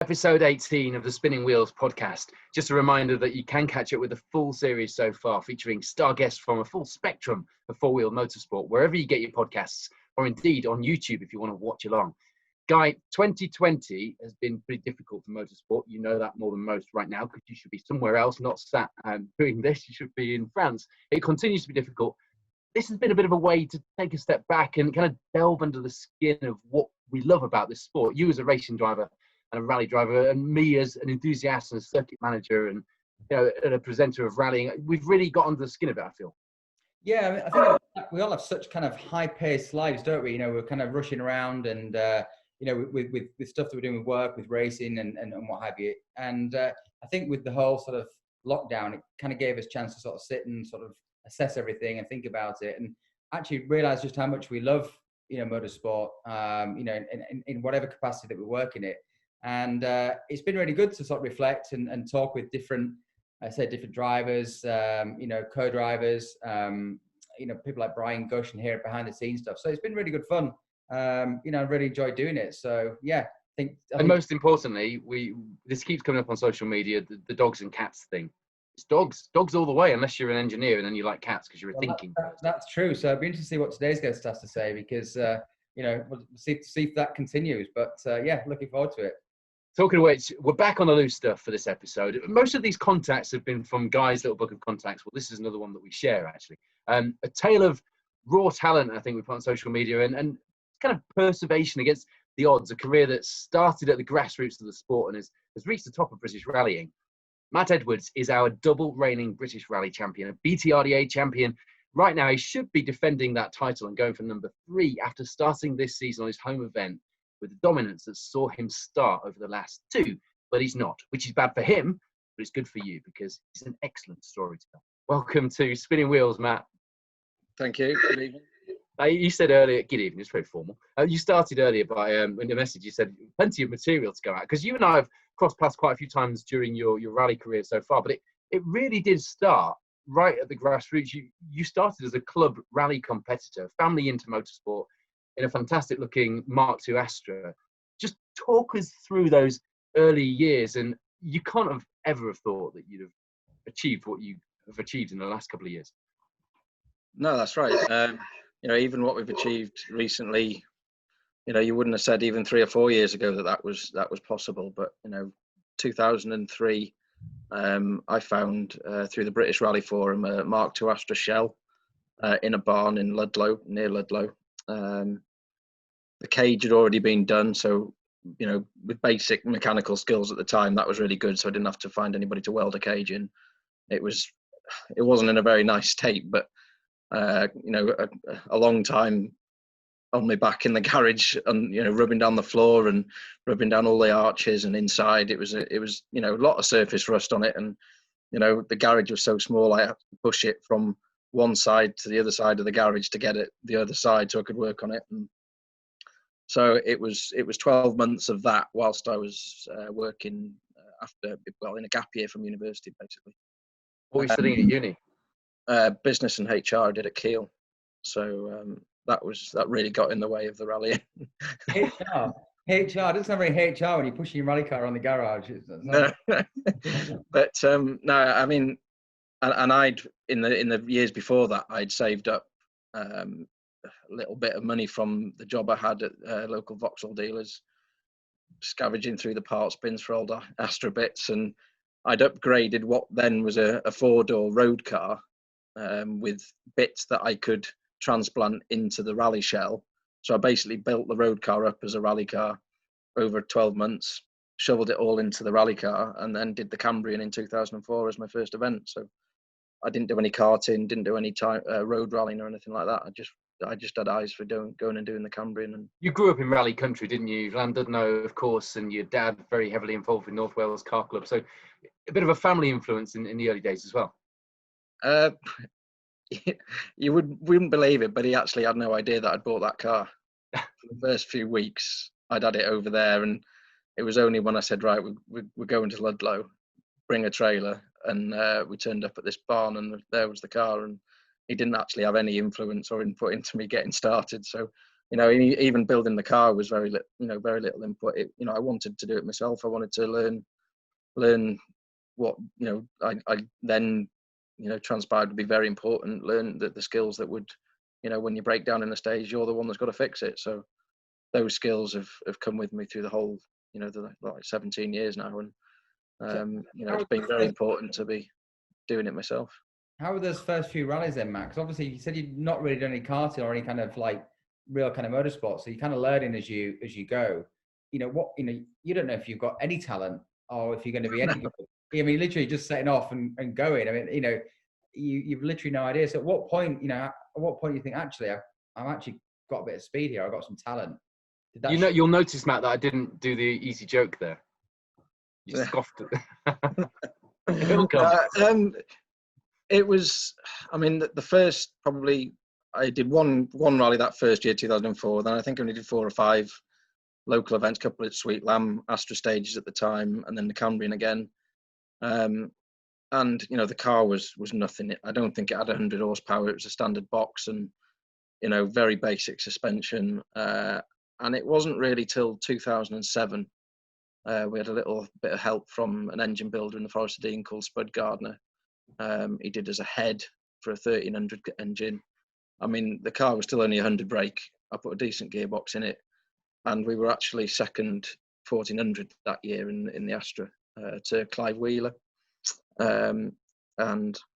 Episode 18 of the Spinning Wheels podcast. Just a reminder that you can catch up with the full series so far, featuring star guests from a full spectrum of four-wheel motorsport, wherever you get your podcasts, or indeed on YouTube if you want to watch along. Guy, 2020 has been pretty difficult for motorsport. You know that more than most right now, because you should be somewhere else, not sat doing this. You should be in France. It continues to be difficult. This has been a bit of a way to take a step back and kind of delve under the skin of what we love about this sport. You as a racing driver and a rally driver, and me as an enthusiast and a circuit manager and and a presenter of rallying, we've really got under the skin of it, I feel. Yeah, I think we all have such kind of high-paced lives, don't we? We're kind of rushing around and, with stuff that we're doing with work, with racing and what have you. And I think with the whole sort of lockdown, it kind of gave us a chance to sort of sit and sort of assess everything and think about it and actually realize just how much we love, motorsport, in whatever capacity that we work in it. And it's been really good to sort of reflect and talk with different drivers, co-drivers, people like Brian Gush and hear behind the scenes stuff. So it's been really good fun. I really enjoyed doing it. So yeah, I think most importantly, this keeps coming up on social media, the dogs and cats thing. It's dogs all the way, unless you're an engineer and then you like cats because you're a thinking. That's true. So it'd be interesting to see what today's guest has to say because we'll see if that continues. But looking forward to it. Talking of which, we're back on the loose stuff for this episode. Most of these contacts have been from Guy's little book of contacts. Well, this is another one that we share, actually. A tale of raw talent, I think we put on social media, and kind of perseveration against the odds. A career that started at the grassroots of the sport and has reached the top of British rallying. Matt Edwards is our double reigning British rally champion, a BTRDA champion. Right now, he should be defending that title and going for number 3 after starting this season on his home event with the dominance that saw him start over the last 2, but he's not, which is bad for him, but it's good for you because he's an excellent storyteller. Welcome to Spinning Wheels, Matt. Thank you. Good evening. You said earlier, good evening, it's very formal. You started earlier by, in the message, you said plenty of material to go out, because you and I have crossed paths quite a few times during your rally career so far, but it really did start right at the grassroots. You started as a club rally competitor, family into motorsport, in a fantastic looking Mark II Astra. Just talk us through those early years, and you can't have ever have thought that you'd have achieved what you have achieved in the last couple of years. No, that's right. Even what we've achieved recently, you wouldn't have said even 3 or 4 years ago that was possible. But 2003, I found through the British Rally Forum a Mark II Astra shell in a barn in Ludlow, near Ludlow. The cage had already been done, so with basic mechanical skills at the time, that was really good. So I didn't have to find anybody to weld a cage in. It wasn't in a very nice state, but a long time on my back in the garage and rubbing down the floor and rubbing down all the arches, and inside it was a lot of surface rust on it, and the garage was so small I had to push it from one side to the other side of the garage to get it the other side so I could work on it. And so it was 12 months of that whilst I was working in a gap year from university, basically. What were you studying at uni? Business and HR I did at Kiel. So that really got in the way of the rallying. HR it doesn't sound very HR when you're pushing your rally car on the garage. But no, I mean, and I'd in the years before that, I'd saved up a little bit of money from the job I had at local Vauxhall dealers, scavenging through the parts bins for old Astra bits, and I'd upgraded what then was a 4-door road car with bits that I could transplant into the rally shell. So I basically built the road car up as a rally car over 12 months, shoveled it all into the rally car, and then did the Cambrian in 2004 as my first event. So I didn't do any karting, didn't do any road rallying or anything like that. I just had eyes for going and doing the Cambrian. And you grew up in rally country, didn't you? Llandudno, of course, and your dad very heavily involved with North Wales Car Club. So a bit of a family influence in the early days as well. You wouldn't believe it, but he actually had no idea that I'd bought that car. For the first few weeks, I'd had it over there, and it was only when I said, right, we're going to Ludlow, bring a trailer, and we turned up at this barn, and there was the car, and he didn't actually have any influence or input into me getting started. So you know, even building the car was very little input. You know, I wanted to do it myself. I wanted to learn what, you know, I then, you know, transpired to be very important. Learn the skills that would, you know, when you break down in the stage, you're the one that's got to fix it. So those skills have come with me through the whole, you know, the like 17 years now, and you know, it's been very important to be doing it myself. How were those first few rallies then, Matt? Because obviously you said you'd not really done any karting or any kind of like real kind of motorsport, so you're kind of learning as you go. You know what? You know, you don't know if you've got any talent or if you're going to be any good. I mean, literally just setting off and going. I mean, you know, you've literally no idea. So at what point, you know, at what point you think, actually, I've actually got a bit of speed here. I've got some talent. You know, you'll notice, Matt, that I didn't do the easy joke there. You scoffed at It'll come. It was, I mean, the first, probably, I did one rally that first year, 2004. Then I think I only did 4 or 5 local events, a couple at Sweet Lamb, Astra stages at the time, and then the Cambrian again. And, you know, the car was nothing. I don't think it had 100 horsepower. It was a standard box and, you know, very basic suspension. And it wasn't really till 2007. We had a little bit of help from an engine builder in the Forest of Dean called Spud Gardner. He did as a head for a 1300 engine. I mean, the car was still only 100 brake. I put a decent gearbox in it, and we were actually second 1400 that year in the Astra to Clive Wheeler. And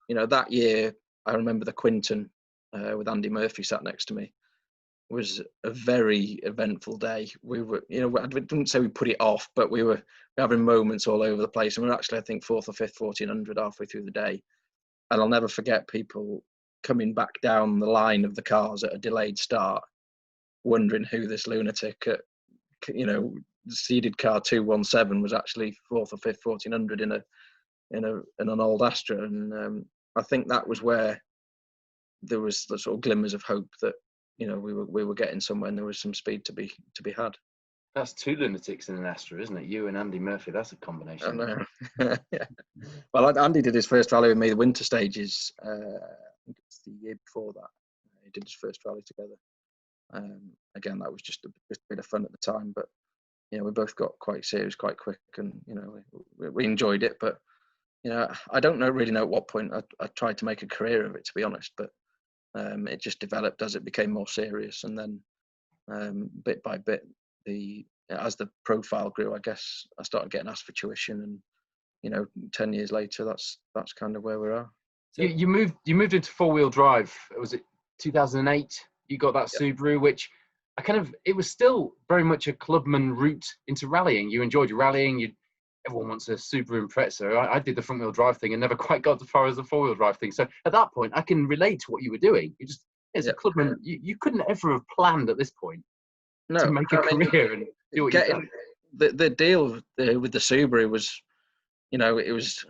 you know, that year I remember the Quinton with Andy Murphy sat next to me was a very eventful day. We were, you know, I didn't say we put it off, but we were having moments all over the place, and we were actually, I think, 4th or 5th 1400 halfway through the day. And I'll never forget people coming back down the line of the cars at a delayed start, wondering who this lunatic at, you know, seeded car 217 was actually 4th or 5th 1400 in an old Astra. And I think that was where there was the sort of glimmers of hope that, you know, we were getting somewhere and there was some speed to be had. That's 2 lunatics in an Astra, isn't it? You and Andy Murphy. That's a combination. I know. Yeah. Well, Andy did his first rally with me, the winter stages. I think it's the year before that. He did his first rally together. Again, that was just a bit of fun at the time, but you know, we both got quite serious quite quick, and you know, we enjoyed it. But you know, I don't really know at what point I tried to make a career of it, to be honest. But it just developed as it became more serious, and then bit by bit, as the profile grew, I guess I started getting asked for tuition, and you know, 10 years later, that's kind of where we are. So you moved into 4-wheel drive. Was it 2008? You got that Subaru, which it was still very much a clubman route into rallying. You enjoyed your rallying. Everyone wants a Subaru Impreza. I did the front wheel drive thing and never quite got as far as the 4-wheel drive thing. So at that point, I can relate to what you were doing. You just, as a clubman, you couldn't ever have planned at this point to make a career and do what you've done. The deal with the Subaru was, you know, it was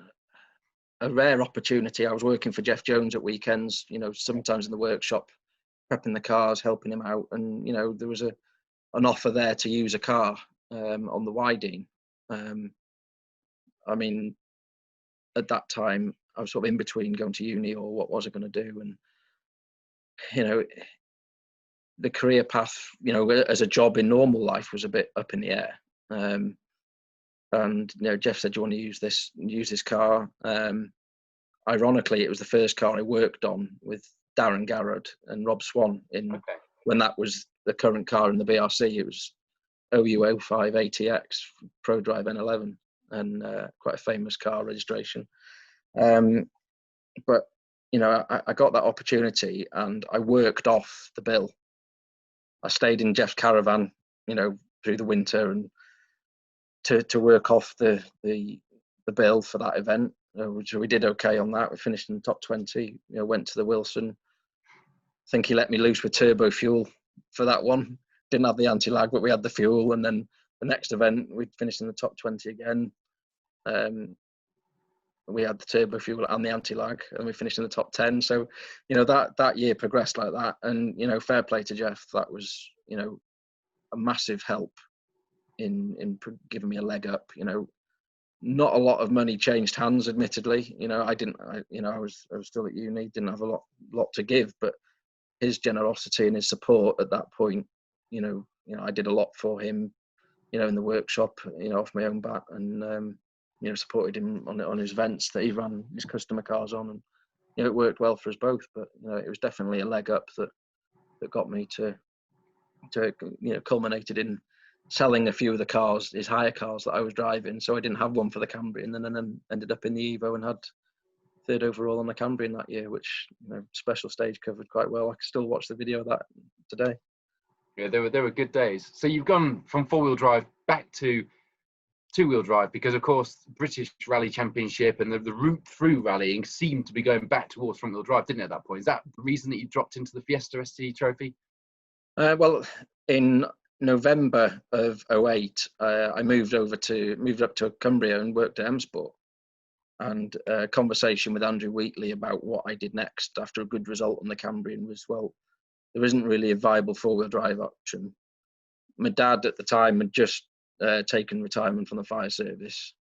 a rare opportunity. I was working for Jeff Jones at weekends, you know, sometimes in the workshop, prepping the cars, helping him out. And, you know, there was an offer there to use a car on the Wydene. I mean, at that time, I was sort of in between going to uni or what was I going to do. And, you know, the career path, you know, as a job in normal life was a bit up in the air. And, you know, Jeff said, do you want to use this car? Ironically, it was the first car I worked on with Darren Garrod and Rob Swan when that was the current car in the BRC. It was OU05 ATX ProDrive N11, and quite a famous car registration. But, you know, I got that opportunity and I worked off the bill. I stayed in Jeff's caravan, you know, through the winter and to work off the bill for that event, which we did okay on that. We finished in the top 20, you know, went to the Wilson. I think he let me loose with turbo fuel for that one. Didn't have the anti-lag, but we had the fuel. And then the next event, we finished in the top 20 again. We had the turbo fuel and the anti-lag, and we finished in the top 10. So, you know, that year progressed like that. And, you know, fair play to Jeff. That was, you know, a massive help in giving me a leg up. You know, not a lot of money changed hands, admittedly. You know, I was still at uni, didn't have a lot to give, but his generosity and his support at that point, I did a lot for him, in the workshop, off my own bat, and supported him on his events that he ran his customer cars on, and it worked well for us both. But it was definitely a leg up that got me to culminated in selling a few of the cars, his hire cars that I was driving. So I didn't have one for the Cambrian, and then ended up in the Evo and had third overall on the Cambrian that year, which special stage covered quite well. I can still watch the video of that today. Yeah, there were good days. So you've gone from 4-wheel drive back to 2-wheel drive because, of course, British Rally Championship and the route through rallying seemed to be going back towards front-wheel drive, didn't it, at that point? Is that the reason that you dropped into the Fiesta ST Trophy? Well, in November of 2008, I moved up to Cumbria and worked at M Sport. And a conversation with Andrew Wheatley about what I did next after a good result on the Cambrian was, well, there isn't really a viable 4-wheel drive option. My dad at the time had just taken retirement from the fire service,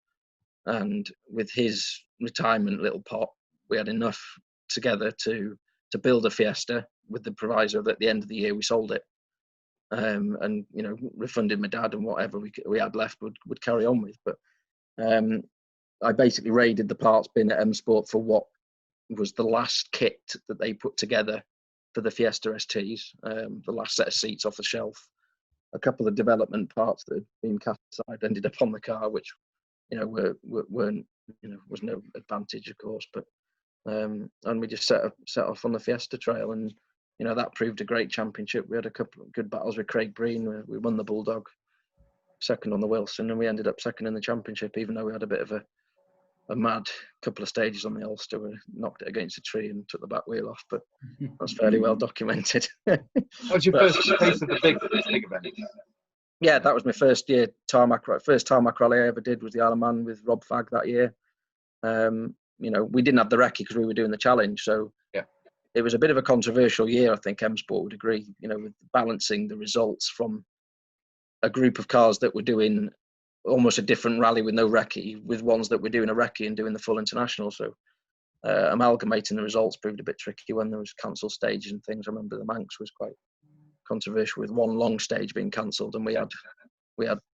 and with his retirement little pot, we had enough together to build a Fiesta, with the proviso that at the end of the year we sold it, and refunded my dad, and whatever we had left would carry on with. But I basically raided the parts bin at M Sport for what was the last kit that they put together for the Fiesta STs, the last set of seats off the shelf. A couple of development parts that had been cast aside ended up on the car, which weren't was no advantage, of course. But and we just set off on the Fiesta trail, and that proved a great championship. We had a couple of good battles with Craig Breen. We won the Bulldog, second on the Wilson, and we ended up second in the championship, even though we had a bit of a mad couple of stages on the Ulster. We knocked it against a tree and took the back wheel off, but that's fairly well documented. That was your first taste of the big event? Yeah, that was my first year first tarmac rally I ever did was the Isle of Man with Rob Fagg that year. We didn't have the recce because we were doing the challenge, so yeah, it was a bit of a controversial year. I think M Sport would agree, with balancing the results from a group of cars that were doing almost a different rally with no recce, with ones that were doing a recce and doing the full international. So amalgamating the results proved a bit tricky when there was cancelled stages and things. I remember the Manx was quite controversial with one long stage being cancelled, and we had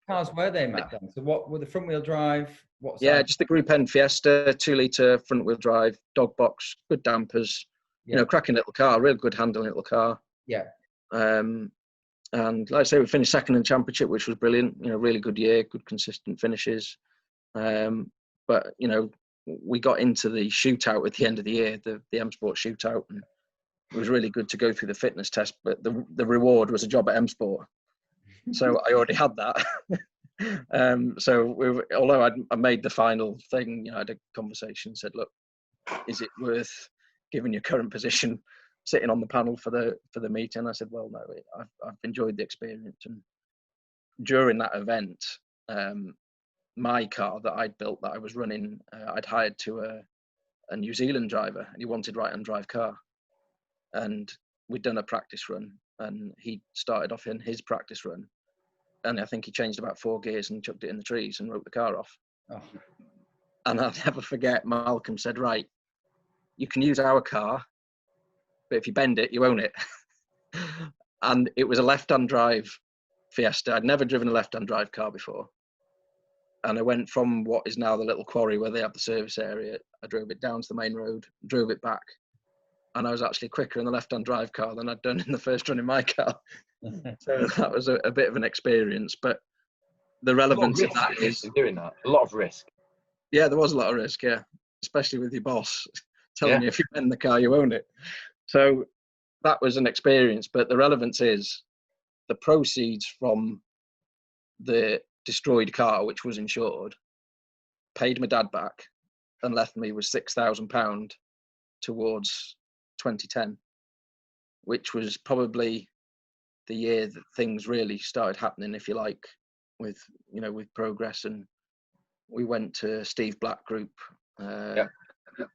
cars were they, Matt? Then? So what were the front wheel drive? Just the Group N Fiesta, 2-litre front wheel drive, dog box, good dampers, cracking little car, real good handling little car. Yeah. And like I say, we finished second in the championship, which was brilliant. Really good year, good consistent finishes. But we got into the shootout at the end of the year, the M Sport shootout, and it was really good to go through the fitness test. But the reward was a job at M Sport, so I already had that. Although I made the final thing, I had a conversation, said, look, is it worth given your current position sitting on the panel for the meeting? I said, well, no, I've enjoyed the experience. And during that event, my car that I'd built, that I was running, I'd hired to a New Zealand driver, and he wanted right-hand drive car. And we'd done a practice run, and he started off in his practice run, and I think he changed about 4 gears and chucked it in the trees and wrote the car off. Oh. And I'll never forget, Malcolm said, right, you can use our car, but if you bend it, you own it. And it was a left-hand drive Fiesta. I'd never driven a left-hand drive car before. And I went from what is now the little quarry where they have the service area. I drove it down to the main road, drove it back. And I was actually quicker in the left-hand drive car than I'd done in the first run in my car. So that was a bit of an experience. But the relevance of that is doing that. A lot of risk. Yeah, there was a lot of risk, yeah. Especially with your boss telling you if you bend the car, you own it. So that was an experience. But the relevance is the proceeds from the destroyed car, which was insured, paid my dad back and left me with £6,000 towards 2010, which was probably the year that things really started happening, if you like, with progress. And we went to Steve Black Group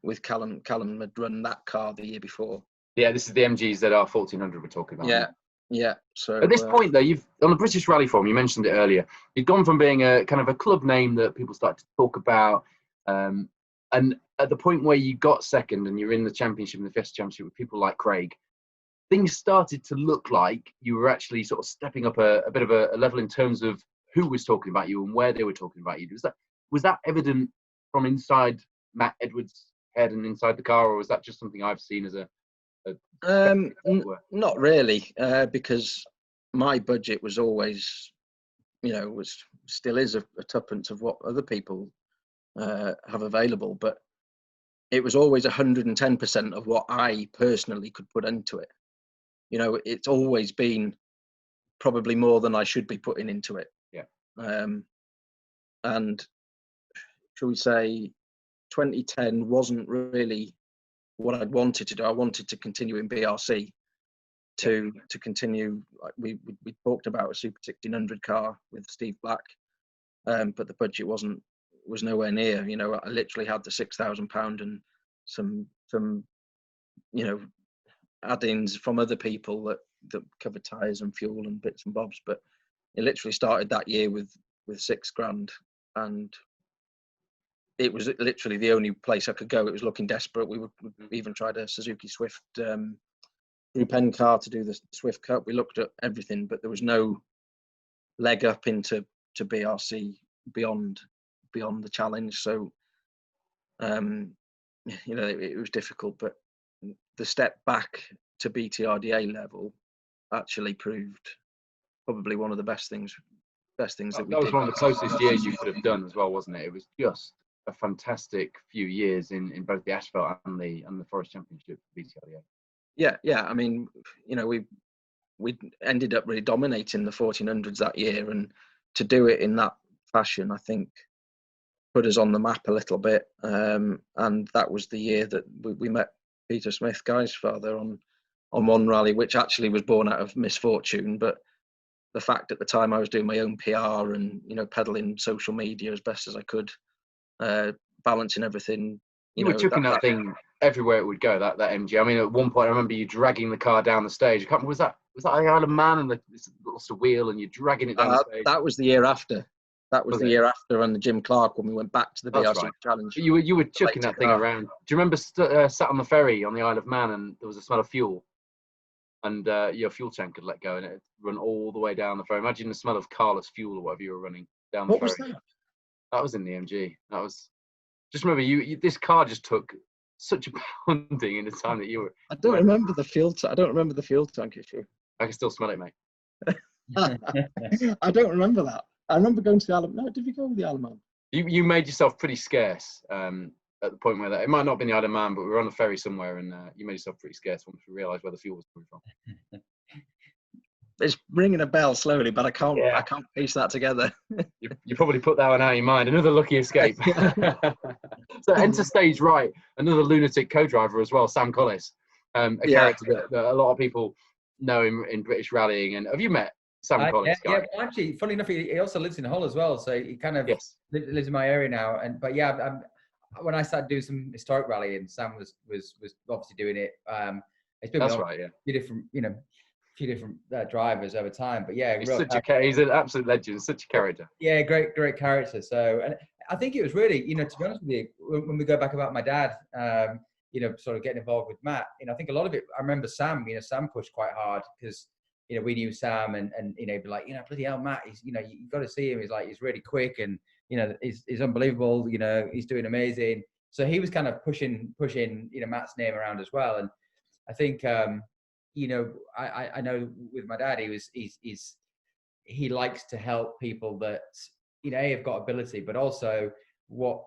with Callum. Callum had run that car the year before. Yeah, this is the MGZR 1400 we're talking about. Yeah. So at this point, though, you've on the British Rally Forum, you mentioned it earlier. You've gone from being a kind of a club name that people start to talk about, and at the point where you got second and you're in the championship, in the Fiesta Championship, with people like Craig, things started to look like you were actually sort of stepping up a bit of a level in terms of who was talking about you and where they were talking about you? Was that evident from inside Matt Edwards' head and inside the car, or was that just something I've seen as not really, because my budget was always, still is a tuppence of what other people have available, but it was always 110% of what I personally could put into it. It's always been probably more than I should be putting into it. Yeah. And shall we say 2010 wasn't really what I'd wanted to do. I wanted to continue in BRC to continue, like we talked about a Super 1600 car with Steve Black, but the budget was nowhere near. I literally had the £6,000 and some add-ins from other people that covered tyres and fuel and bits and bobs, but it literally started that year with £6,000, and it was literally the only place I could go. It was looking desperate. We even tried a Suzuki Swift Group N car to do the Swift Cup. We looked at everything, but there was no leg up into BRC beyond the challenge. So, it was difficult. But the step back to BTRDA level actually proved probably one of the best things that we did. That was one of the closest years you could have done as well, wasn't it? It was just a fantastic few years in both the asphalt and the Forest Championship for BTRDA. Yeah. I mean, we ended up really dominating the 1400s that year, and to do it in that fashion, I think, put us on the map a little bit. And that was the year that we met Peter Smith, Guy's father, on one rally, which actually was born out of misfortune. But the fact at the time I was doing my own PR and peddling social media as best as I could, balancing everything. You were chucking that thing everywhere it would go. That MG. I mean, at one point I remember you dragging the car down the stage. I can't remember, was that the Isle of Man and lost a wheel and you're dragging it down the stage? That was the year after. That was the year after on the Jim Clark when we went back to the BRC Challenge. But you were chucking that thing around. Do you remember sat on the ferry on the Isle of Man and there was a smell of fuel, and your fuel tank had let go and it had run all the way down the ferry? Imagine the smell of Collis fuel or whatever you were running down the ferry. What was that? That was in the MG. That was. Just remember, this car just took such a pounding in the time that you were. I don't remember the fuel tank issue. I can still smell it, mate. I don't remember that. I remember going to the Isle of Man. No, did we go with the Isle of Man? You made yourself pretty scarce at the point where it might not have been the Isle of Man, but we were on a ferry somewhere, and you made yourself pretty scarce once we realised where the fuel was coming from. It's ringing a bell slowly, but I can't piece that together. You probably put that one out of your mind. Another lucky escape. So enter stage right, another lunatic co-driver as well, Sam Collis, character that a lot of people know in British rallying. And have you met Sam Collis? Yeah, well, actually, funny enough, he also lives in Hull as well, so he kind of lives in my area now. When I started doing some historic rallying, Sam was obviously doing it. It's been a few different drivers over time, but he's an absolute legend, such a character. Yeah, great character. So, and I think it was really, to be honest with you, when we go back about my dad, sort of getting involved with Matt, I think a lot of it, I remember Sam pushed quite hard because, we knew Sam and he'd be like, bloody hell, Matt, he's, you've got to see him. He's like, he's really quick and, he's unbelievable. He's doing amazing. So he was kind of pushing, Matt's name around as well. And I think, I know with my dad, he likes to help people that, have got ability, but also what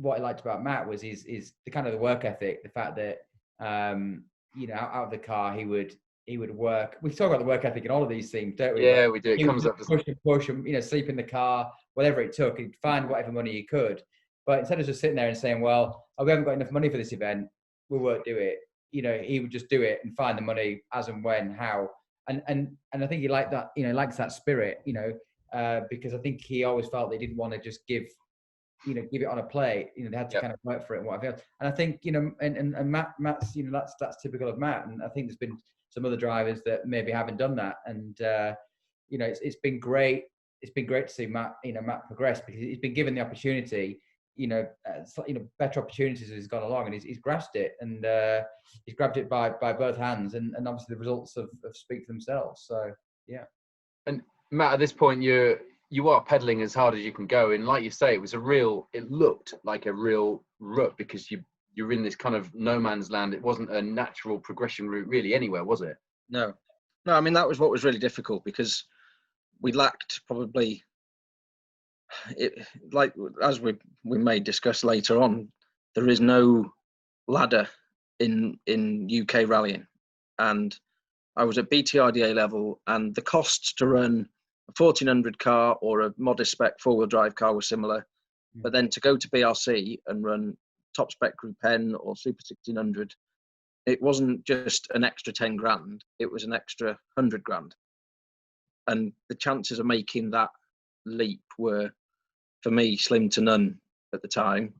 I liked about Matt was is the kind of the work ethic, the fact that, out of the car, he would work. We talk about the work ethic in all of these things, don't we? Yeah, we do. It comes up. Push and, sleep in the car, whatever it took. He'd find whatever money he could. But instead of just sitting there and saying, well, we haven't got enough money for this event, we won't do it. He would just do it and find the money as and when, how. And I think he liked that, likes that spirit, because I think he always felt they didn't want to just give it on a plate. They had to kind of work for it and whatever else. And I think, and Matt's, that's typical of Matt. And I think there's been some other drivers that maybe haven't done that. And, it's been great. It's been great to see Matt, Matt progress because he's been given the opportunity. better opportunities as he's gone along, and he's grasped it, and he's grabbed it by both hands, and obviously the results of speak for themselves. So yeah. And Matt, at this point, you are pedaling as hard as you can go, and like you say, it looked like a real rut, because you're in this kind of no man's land. It wasn't a natural progression route really anywhere, was it? No. I mean, that was what was really difficult, because we lacked probably it, like as we may discuss later on, there is no ladder in UK rallying, and I was at BTRDA level, and the costs to run a 1400 car or a modest spec four-wheel drive car were similar, but then to go to BRC and run top spec Group N or Super 1600, it wasn't just an extra 10 grand, it was an extra 100 grand. And the chances of making that leap were, for me, slim to none at the time.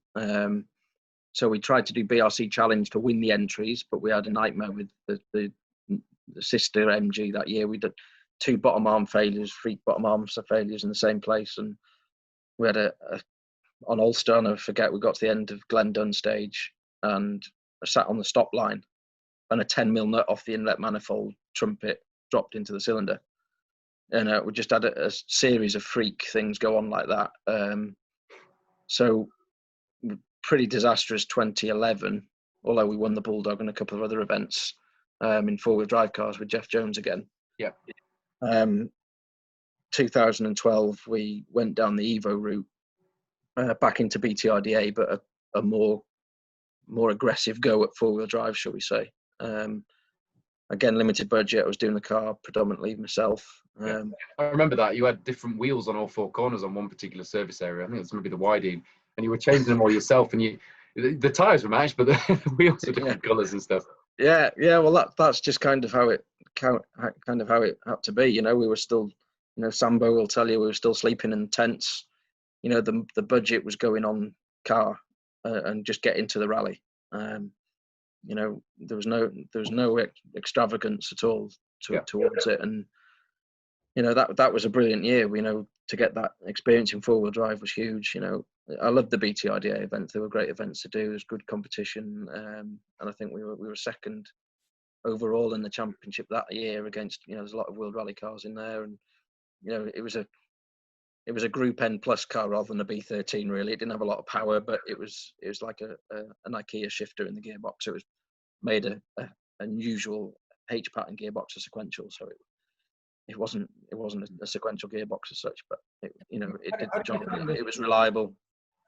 So we tried to do BRC Challenge to win the entries, but we had a nightmare with the sister MG that year. We did 2 bottom arm failures, 3 bottom arm failures in the same place. And we had on Ulster, and I forget, we got to the end of Glen Dunn stage, and I sat on the stop line, and a 10mm nut off the inlet manifold trumpet dropped into the cylinder. And we just had a series of freak things go on like that. So pretty disastrous 2011, although we won the Bulldog and a couple of other events in four-wheel drive cars with Jeff Jones again. Yeah. 2012, we went down the Evo route, back into BTRDA, but a more aggressive go at four-wheel drive, shall we say. Again, limited budget. I was doing the car predominantly myself. I remember that you had different wheels on all 4 corners on one particular service area. I think it's maybe the Widey, and you were changing them all yourself. And the tires were matched, but the wheels were different colours and stuff. Yeah. Well, that's just kind of how it had to be. We were still, Sambo will tell you, we were still sleeping in tents. The budget was going on car and just get into the rally. There was no extravagance at all towards it, and that was a brilliant year. To get that experience in four-wheel drive was huge. I loved the BTRDA events; they were great events to do. It was good competition, and I think we were second overall in the championship that year against there's a lot of World Rally cars in there, and it was a Group N plus car rather than a B13. Really, it didn't have a lot of power, but it was like an IKEA shifter in the gearbox. It was made a unusual H pattern gearbox, a sequential, so it wasn't a sequential gearbox as such, but it did the job. It was reliable.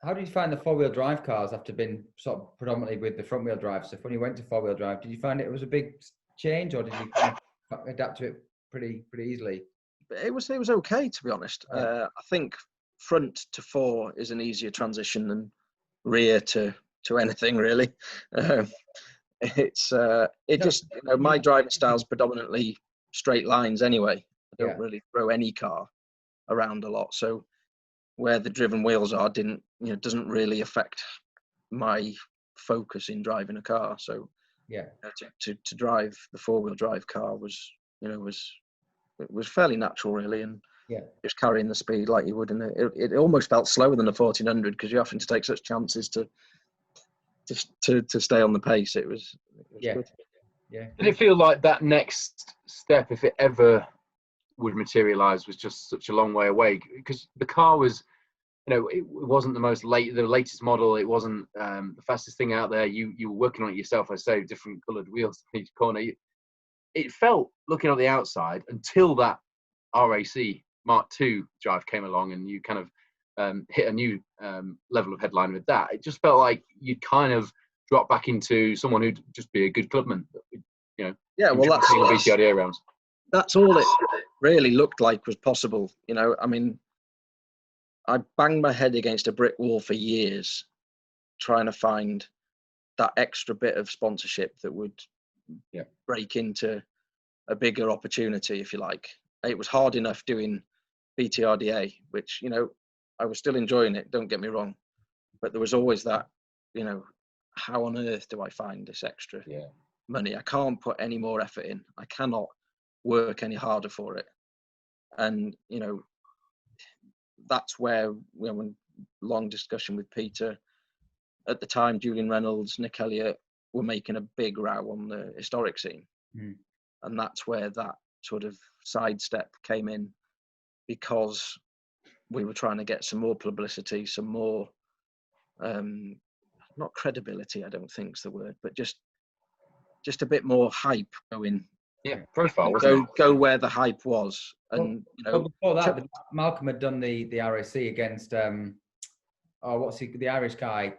How did you find the four-wheel drive cars after being sort of predominantly with the front-wheel drive stuff? When you went to four-wheel drive, did you find it was a big change, or did you kind of adapt to it pretty easily? It was okay, to be honest. I think front to four is an easier transition than rear to anything really. My driving style is predominantly straight lines anyway. I don't really throw any car around a lot, so where the driven wheels are doesn't really affect my focus in driving a car. So to drive the four-wheel drive car was fairly natural really, and just carrying the speed like you would, and it almost felt slower than the 1400 because you're having to take such chances to stay on the pace. It was good. Did it feel like that next step, if it ever would materialize, was just such a long way away? Because the car was, it wasn't the latest model. It wasn't the fastest thing out there. You were working on it yourself. I say different coloured wheels in each corner. It felt, looking on the outside, until that RAC Mark II drive came along, and you kind of hit a new level of headline with that. It just felt like you'd kind of drop back into someone who'd just be a good clubman. BTRDA rounds. That's all it really looked like was possible. I mean, I banged my head against a brick wall for years trying to find that extra bit of sponsorship that would break into a bigger opportunity, if you like. It was hard enough doing BTRDA, which, I was still enjoying it, don't get me wrong, but there was always that, how on earth do I find this extra money? I can't put any more effort in. I cannot work any harder for it. And, that's where, when long discussion with Peter. At the time, Julian Reynolds, Nick Elliott were making a big row on the historic scene. And that's where that sort of sidestep came in, because we were trying to get some more publicity, some more, not credibility, I don't think is the word, but just a bit more hype going. Yeah, profile, wasn't it? Go where the hype was. And, well, before that, Malcolm had done the RAC against, what's the Irish guy?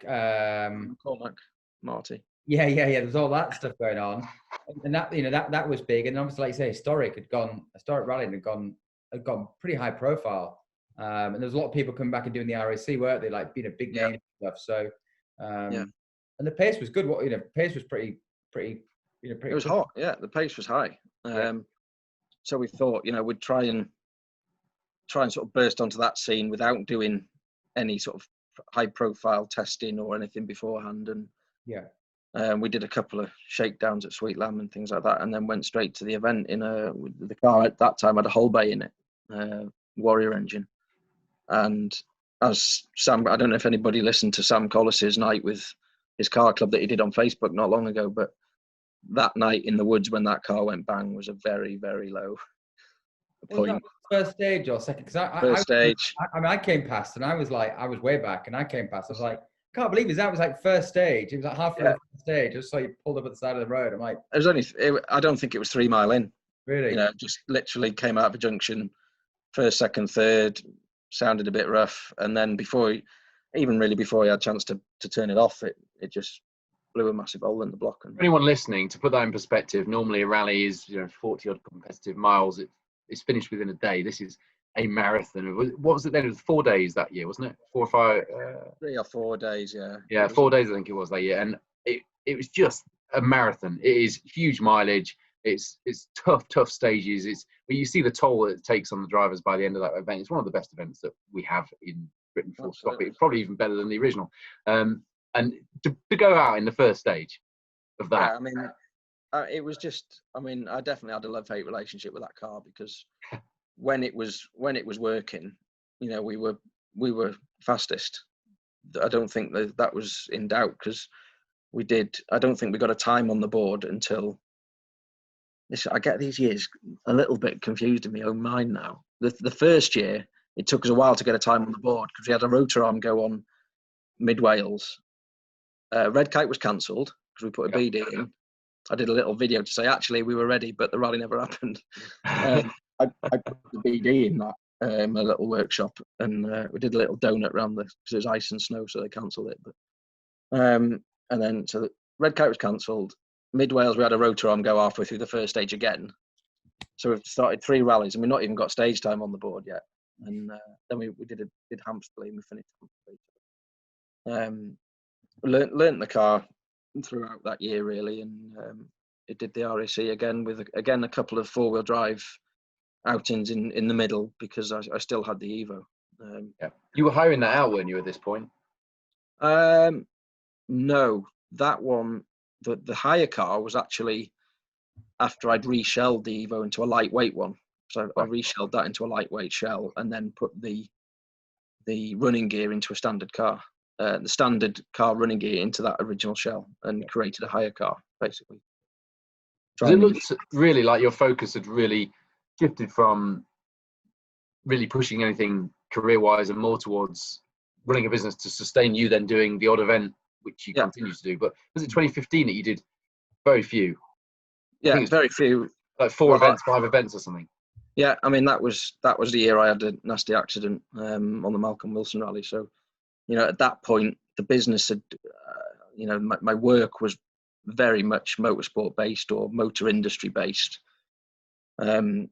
Cormac Marty. Yeah. There was all that stuff going on, and that that was big. And obviously, like you say, historic rally had gone pretty high profile. And there's a lot of people coming back and doing the RAC, weren't they? Like big name stuff. So, and the pace was good. Pace was pretty. It was hot. Yeah, the pace was high. So we thought, we'd try and sort of burst onto that scene without doing any sort of high profile testing or anything beforehand. And we did a couple of shakedowns at Sweet Lamb and things like that, and then went straight to the event the car at that time had a whole bay in it, Warrior engine. And as Sam, I don't know if anybody listened to Sam Collis's night with his car club that he did on Facebook not long ago, but that night in the woods when that car went bang was a very, very low point. Was that first stage or second? Because First stage. I came past and I was way back, and I came past. I was like, I can't believe that was like first stage. It was like halfway the first stage. I just saw you pulled up at the side of the road. I'm like, it was only. I don't think it was 3 mile in. Really? Just literally came out of a junction, first, second, third, sounded a bit rough, and then before he had a chance to turn it off, it just blew a massive hole in the block. And for anyone listening, to put that in perspective, normally a rally is 40 odd competitive miles. It's finished within a day. This is a marathon. What was it then? It was 4 days that year, wasn't it? 4 or 5? 3 or 4 days, yeah. Yeah, 4 days I think it was that year, and it was just a marathon. It is huge mileage. It's tough stages. But you see the toll that it takes on the drivers by the end of that event. It's one of the best events that we have in Britain, full stop. It's probably even better than the original. And to go out in the first stage of that. Yeah, it was just. I definitely had a love-hate relationship with that car, because when it was working, we were fastest. I don't think that was in doubt, because we did. I don't think we got a time on the board until. I get these years a little bit confused in my own mind now. The first year, it took us a while to get a time on the board because we had a rotor arm go on mid-Wales. Red Kite was cancelled because we put a BD in. I did a little video to say, actually, we were ready, but the rally never happened. I put the BD in that, a little workshop, and we did a little donut around because it was ice and snow, so they cancelled it. But and then, so the Red Kite was cancelled. Mid-Wales, we had a rotor arm go halfway through the first stage again. So we've started 3 rallies, and we've not even got stage time on the board yet. And then we did Hampstead, and we finished Hampstead. Learned the car throughout that year, really, and it did the RAC again with a couple of 4-wheel drive outings in the middle, because I still had the Evo. You were hiring that out, weren't you, at this point? No, that one, the hire car was actually after I'd reshelled the Evo into a lightweight one. So I reshelled that into a lightweight shell, and then put the running gear into a standard car. The standard car running gear into that original shell, and created a hire car, basically. It looks really like your focus had really shifted from really pushing anything career-wise and more towards running a business to sustain you then doing the odd event, which you continue to do. But was it 2015 that you did very few? Yeah, very few. Like 4 events, 5 events or something. Yeah, that was the year I had a nasty accident on the Malcolm Wilson rally. So, at that point, the business had, my work was very much motorsport based or motor industry based. And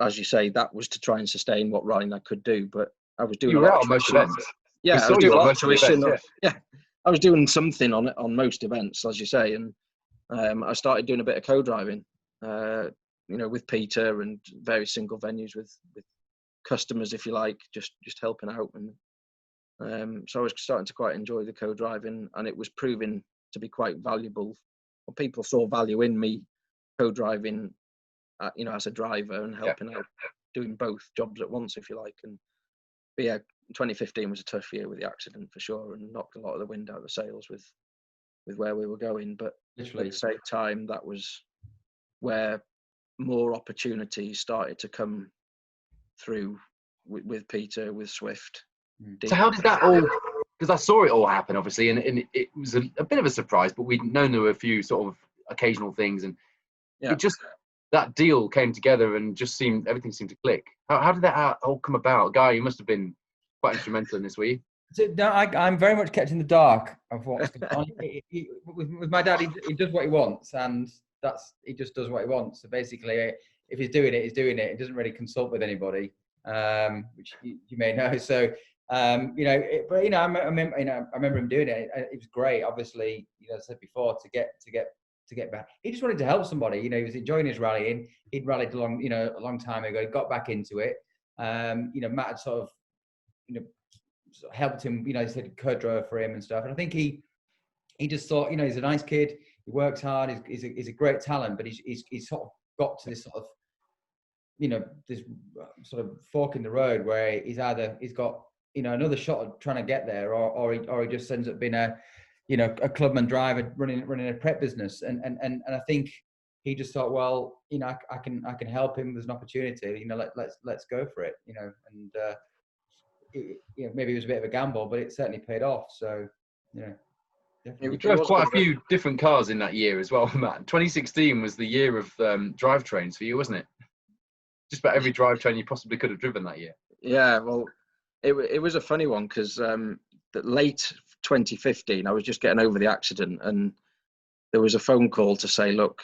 as you say, that was to try and sustain what riding I could do. But I was doing. You were out on most events. Yeah, I was doing a lot of tuition. I was doing something on most events, as you say, and I started doing a bit of co-driving, with Peter, and various single venues with customers, if you like, just helping out. And so I was starting to quite enjoy the co-driving, and it was proving to be quite valuable. Well, people saw value in me co-driving, as a driver and helping out, doing both jobs at once, if you like. And but yeah, 2015 was a tough year with the accident for sure, and knocked a lot of the wind out of the sails with where we were going. But Literally. at the same time, that was where more opportunities started to come through with Peter, with Swift. So how did that all, because I saw it all happen, obviously, and it was a bit of a surprise, but we'd known there were a few sort of occasional things, and it just, that deal came together and just everything seemed to click. How did that all come about? Guy, you must have been quite instrumental in this, were you? So, no, I'm very much kept in the dark of what's going on. With my dad, he does what he wants, and he just does what he wants. So basically, if he's doing it, he's doing it. He doesn't really consult with anybody, which you may know. So, I remember him doing it. It was great. Obviously, as I said before, to get back. He just wanted to help somebody. He was enjoying his rallying. He'd rallied along, a long time ago. He got back into it. Matt had sort of, helped him. He said co-drove for him and stuff. And I think he just thought, he's a nice kid. He works hard. He's a great talent, but he's sort of got to this sort of, this sort of fork in the road where he's got another shot at trying to get there, or he just ends up being a clubman driver running a prep business. And I think he just thought, well, I can help him. There's an opportunity. Let's go for it. Maybe it was a bit of a gamble, but it certainly paid off. So, You drove quite a few different cars in that year as well, Matt. 2016 was the year of drivetrains for you, wasn't it? Just about every drivetrain you possibly could have driven that year. Yeah, well, it was a funny one because late 2015, I was just getting over the accident, and there was a phone call to say, look,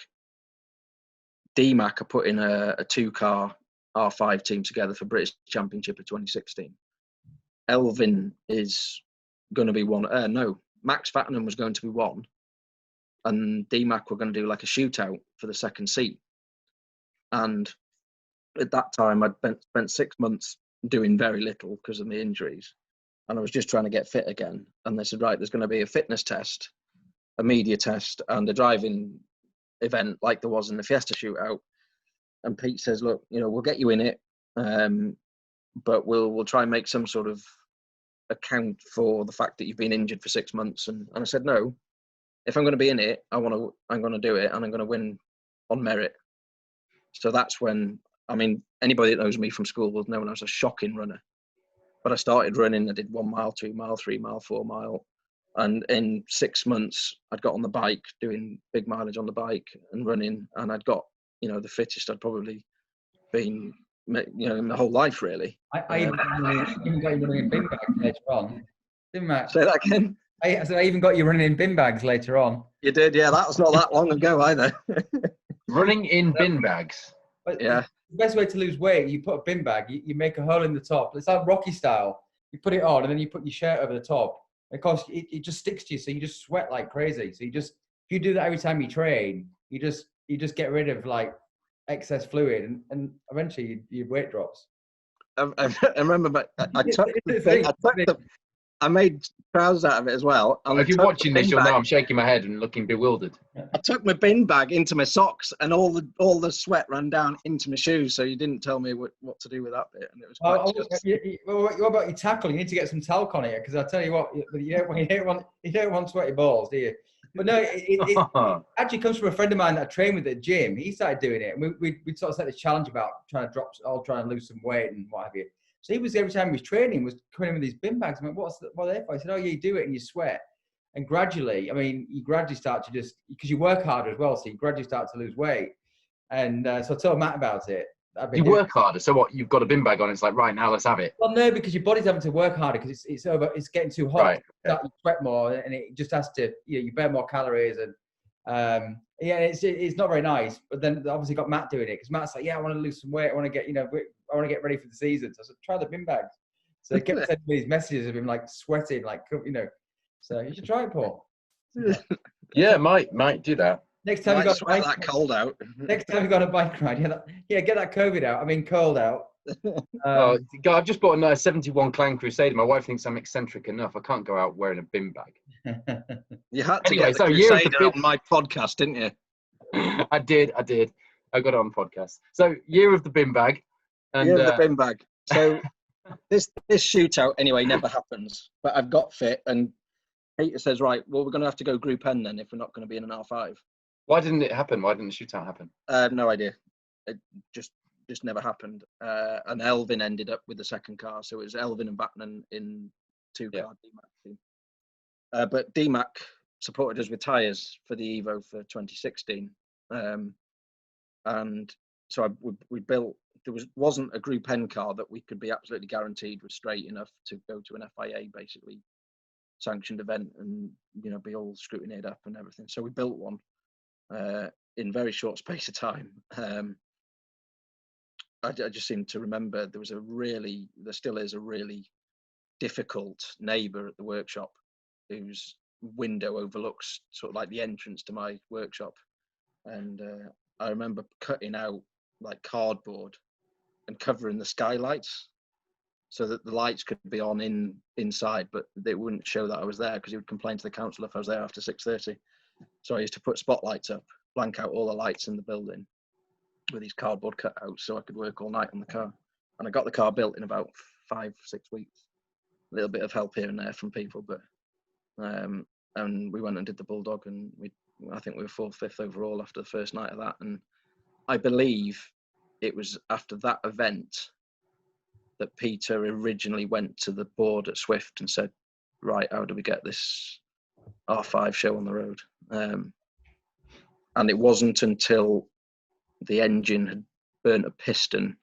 DMAC are putting a 2-car R5 team together for British Championship of 2016. Elvin is going to be one. No, Max Fattenham was going to be one, and DMAC were going to do like a shootout for the second seat. And at that time, I'd spent 6 months doing very little because of my injuries, and I was just trying to get fit again. And they said, right, there's going to be a fitness test, a media test, and a driving event like there was in the Fiesta shootout. And Pete says, look, we'll get you in it, but we'll try and make some sort of account for the fact that you've been injured for 6 months. And I said, no, if I'm going to be in it, I'm going to do it, and I'm going to win on merit. So that's when, anybody that knows me from school will know I was a shocking runner. But I started running. I did 1 mile, 2 mile, 3 mile, 4 mile. And in 6 months, I'd got on the bike, doing big mileage on the bike and running. And I'd got, the fittest I'd probably been, in my whole life, really. I even got you running in bin bags later on. Didn't I? Say that again? I even got you running in bin bags later on. You did, yeah. That was not that long ago either. Running in bin bags? But yeah. The best way to lose weight, you put a bin bag, you make a hole in the top. It's like Rocky style. You put it on and then you put your shirt over the top. Of course, it just sticks to you, so you just sweat like crazy. So if you do that every time you train, you just get rid of like excess fluid, and eventually your weight drops. I remember, I made trousers out of it as well. If you're watching this, you'll know I'm shaking my head and looking bewildered. I took my bin bag into my socks, and all the sweat ran down into my shoes. So you didn't tell me what to do with that bit, and it was quite. What about your tackle? You need to get some talc on it, because I tell you what, you don't want sweaty balls, do you? But no, it actually comes from a friend of mine that I trained with at the gym. He started doing it, and we sort of set this challenge about trying to lose some weight and what have you. So he was, every time he was training, was coming in with these bin bags. I mean, what are they for? I said, oh, yeah, you do it and you sweat. And gradually, you gradually start to because you work harder as well, so you gradually start to lose weight. And so I told Matt about it. You work harder? So what, you've got a bin bag on, it's like, right, now let's have it? Well, no, because your body's having to work harder because it's getting too hot. Right. You sweat more, and it just has to, you burn more calories. And it's not very nice. But then obviously got Matt doing it, because Matt's like, yeah, I want to lose some weight. I want to get ready for the season. So I said, try the bin bags. So he kept sending me these messages of him like sweating, like, So you should try it, Paul. Yeah, might do that. Next time you got that cold out. Next time you got a bike ride, get that COVID out. Cold out. God, I've just bought a 71 Clan Crusader. My wife thinks I'm eccentric enough. I can't go out wearing a bin bag. You had to get the Crusader on my podcast, didn't you? I did. I got it on podcast. So, year of the bin bag. And, year of the bin bag. So this shootout anyway never happens. But I've got fit, and Peter says, right, well, we're going to have to go Group N then if we're not going to be in an R5. Why didn't it happen? Why didn't the shootout happen? No idea. It just never happened. And Elvin ended up with the second car, so it was Elvin and Batman in two-car DMAC team. But DMAC supported us with tyres for the Evo for 2016, and so we built. There wasn't a Group N car that we could be absolutely guaranteed was straight enough to go to an FIA basically sanctioned event and be all scrutineered up and everything. So we built one in very short space of time. I just seem to remember there still is a really difficult neighbour at the workshop whose window overlooks sort of like the entrance to my workshop, and I remember cutting out like cardboard and covering the skylights so that the lights could be on inside, but they wouldn't show that I was there because he would complain to the council if I was there after 6:30. So I used to put spotlights up, blank out all the lights in the building with these cardboard cutouts so I could work all night on the car. And I got the car built in about 5-6 weeks. A little bit of help here and there from people, but and we went and did the Bulldog, and I think we were 4th, 5th overall after the first night of that. And I believe it was after that event that Peter originally went to the board at Swift and said, right, how do we get this R5 show on the road? And it wasn't until the engine had burnt a piston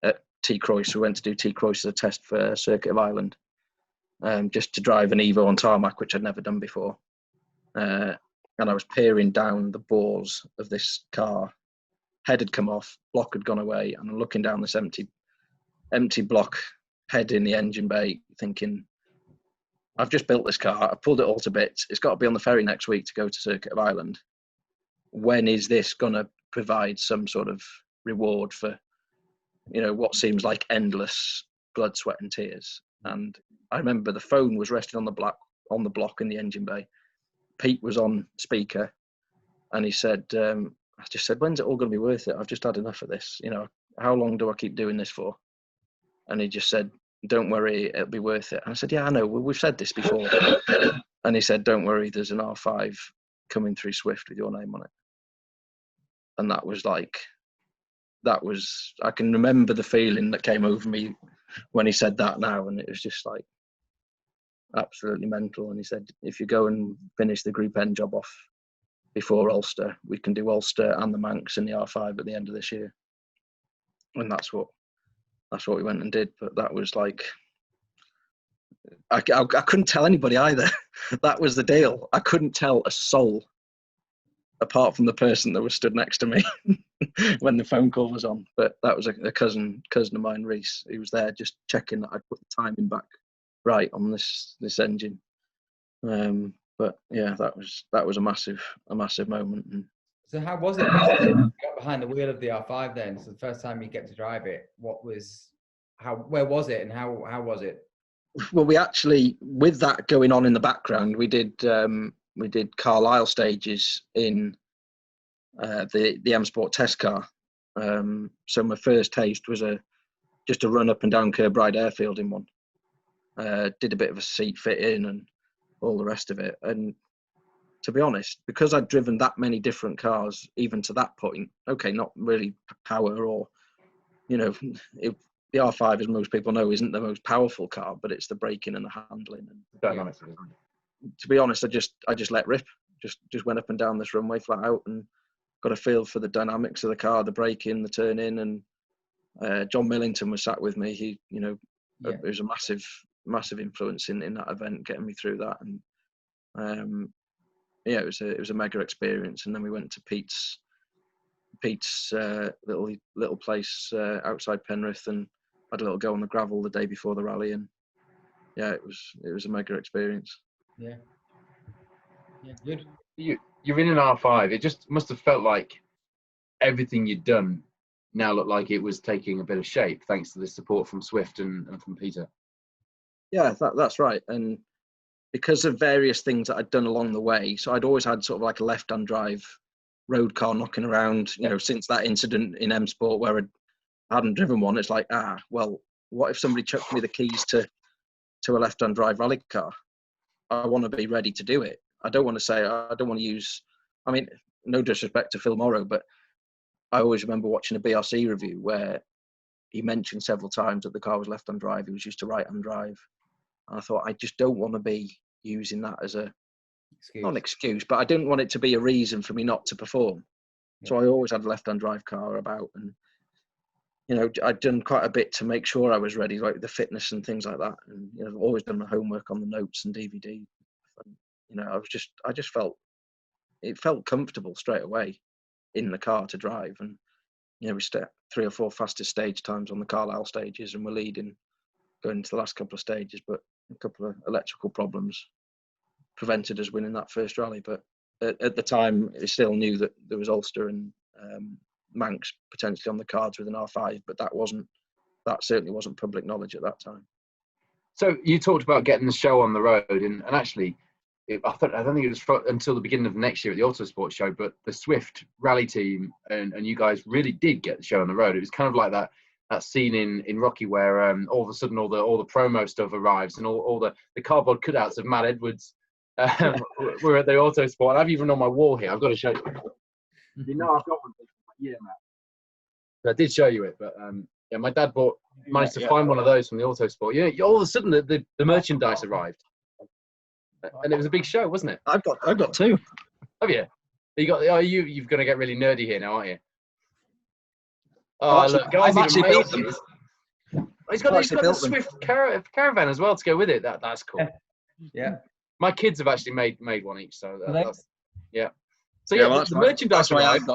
at T. Croix. We went to do T. Croix as a test for Circuit of Ireland, just to drive an Evo on tarmac, which I'd never done before. And I was peering down the bores of this car. Head had come off, block had gone away, and I'm looking down this empty block head in the engine bay, thinking, I've just built this car, I've pulled it all to bits, it's got to be on the ferry next week to go to Circuit of Ireland. When is this going to provide some sort of reward for, what seems like endless blood, sweat and tears? And I remember the phone was resting on the block in the engine bay. Pete was on speaker, and he said, I just said, when's it all going to be worth it? I've just had enough of this. How long do I keep doing this for? And he just said, don't worry, it'll be worth it. And I said, yeah, I know, we've said this before. And he said, don't worry, there's an R5 coming through Swift with your name on it. And that was I can remember the feeling that came over me when he said that now. And it was just like absolutely mental. And he said, if you go and finish the Group N job off before Ulster, we can do Ulster and the Manx in the R5 at the end of this year. And that's what we went and did. But that was like, I couldn't tell anybody either. That was the deal. I couldn't tell a soul apart from the person that was stood next to me when the phone call was on. But that was a cousin of mine, Reese. He was there just checking that I'd put the timing back right on this engine. But yeah, that was a massive moment. And so how was it? You got behind the wheel of the R5 then. So the first time you get to drive it, where was it and how was it? Well, we actually, with that going on in the background, we did Carlisle stages in the M Sport test car. So my first taste was just a run up and down Kirkbride airfield in one. Did a bit of a seat fit in and all the rest of it. And to be honest, because I'd driven that many different cars, even to that point, okay, not really power or, the R5, as most people know, isn't the most powerful car, but it's the braking and the handling and dynamics. To be honest, I just let rip. Just went up and down this runway flat out and got a feel for the dynamics of the car, the braking, the turning. And John Millington was sat with me. He, it was a massive influence in that event, getting me through that. And it was a mega experience. And then we went to Pete's little place outside Penrith and had a little go on the gravel the day before the rally. And yeah, it was a mega experience. Yeah, good. You're in an R5. It just must have felt like everything you'd done now looked like it was taking a bit of shape thanks to the support from Swift and from Peter. Yeah, that's right. And because of various things that I'd done along the way, so I'd always had sort of like a left-hand drive road car knocking around, since that incident in M Sport where I hadn't driven one. It's like, well, what if somebody chucked me the keys to a left-hand drive rally car? I want to be ready to do it. I don't want to say, I don't want to use, I mean, no disrespect to Phil Morrow, but I always remember watching a BRC review where he mentioned several times that the car was left-hand drive. He was used to right-hand drive. And I thought, I just don't want to be using that as a, not an excuse, but I didn't want it to be a reason for me not to perform. Yeah. So I always had a left-hand drive car about, and you know, I'd done quite a bit to make sure I was ready, like the fitness and things like that. And you know, I've always done my homework on the notes and DVD. And, you know, I just felt, it felt comfortable straight away in the car to drive. And you know, we set 3 or 4 fastest stage times on the Carlisle stages, and we're leading going into the last couple of stages, but a couple of electrical problems prevented us winning that first rally. But at the time, I still knew that there was Ulster and Manx potentially on the cards with an R5, but that certainly wasn't public knowledge at that time. So you talked about getting the show on the road, and actually, I don't think it was until the beginning of next year at the Autosport show, but the Swift rally team and you guys really did get the show on the road. It was kind of like that scene in Rocky where all of a sudden all the promo stuff arrives, and all the cardboard cutouts of Matt Edwards were at the Autosport. I've even on my wall here. I've got to show you. You know, I've got one. Yeah, Matt. I did show you it, but yeah, my dad managed to find one of those from the Autosport. Yeah, all of a sudden the merchandise arrived, and it was a big show, wasn't it? I've got 2. Have you? You got? Oh, you've got to get really nerdy here now, aren't you? Oh, look, guys, he's got the Swift caravan as well to go with it. That's cool. Yeah. My kids have actually made one each, so that's yeah. So the that's merchandise arrived.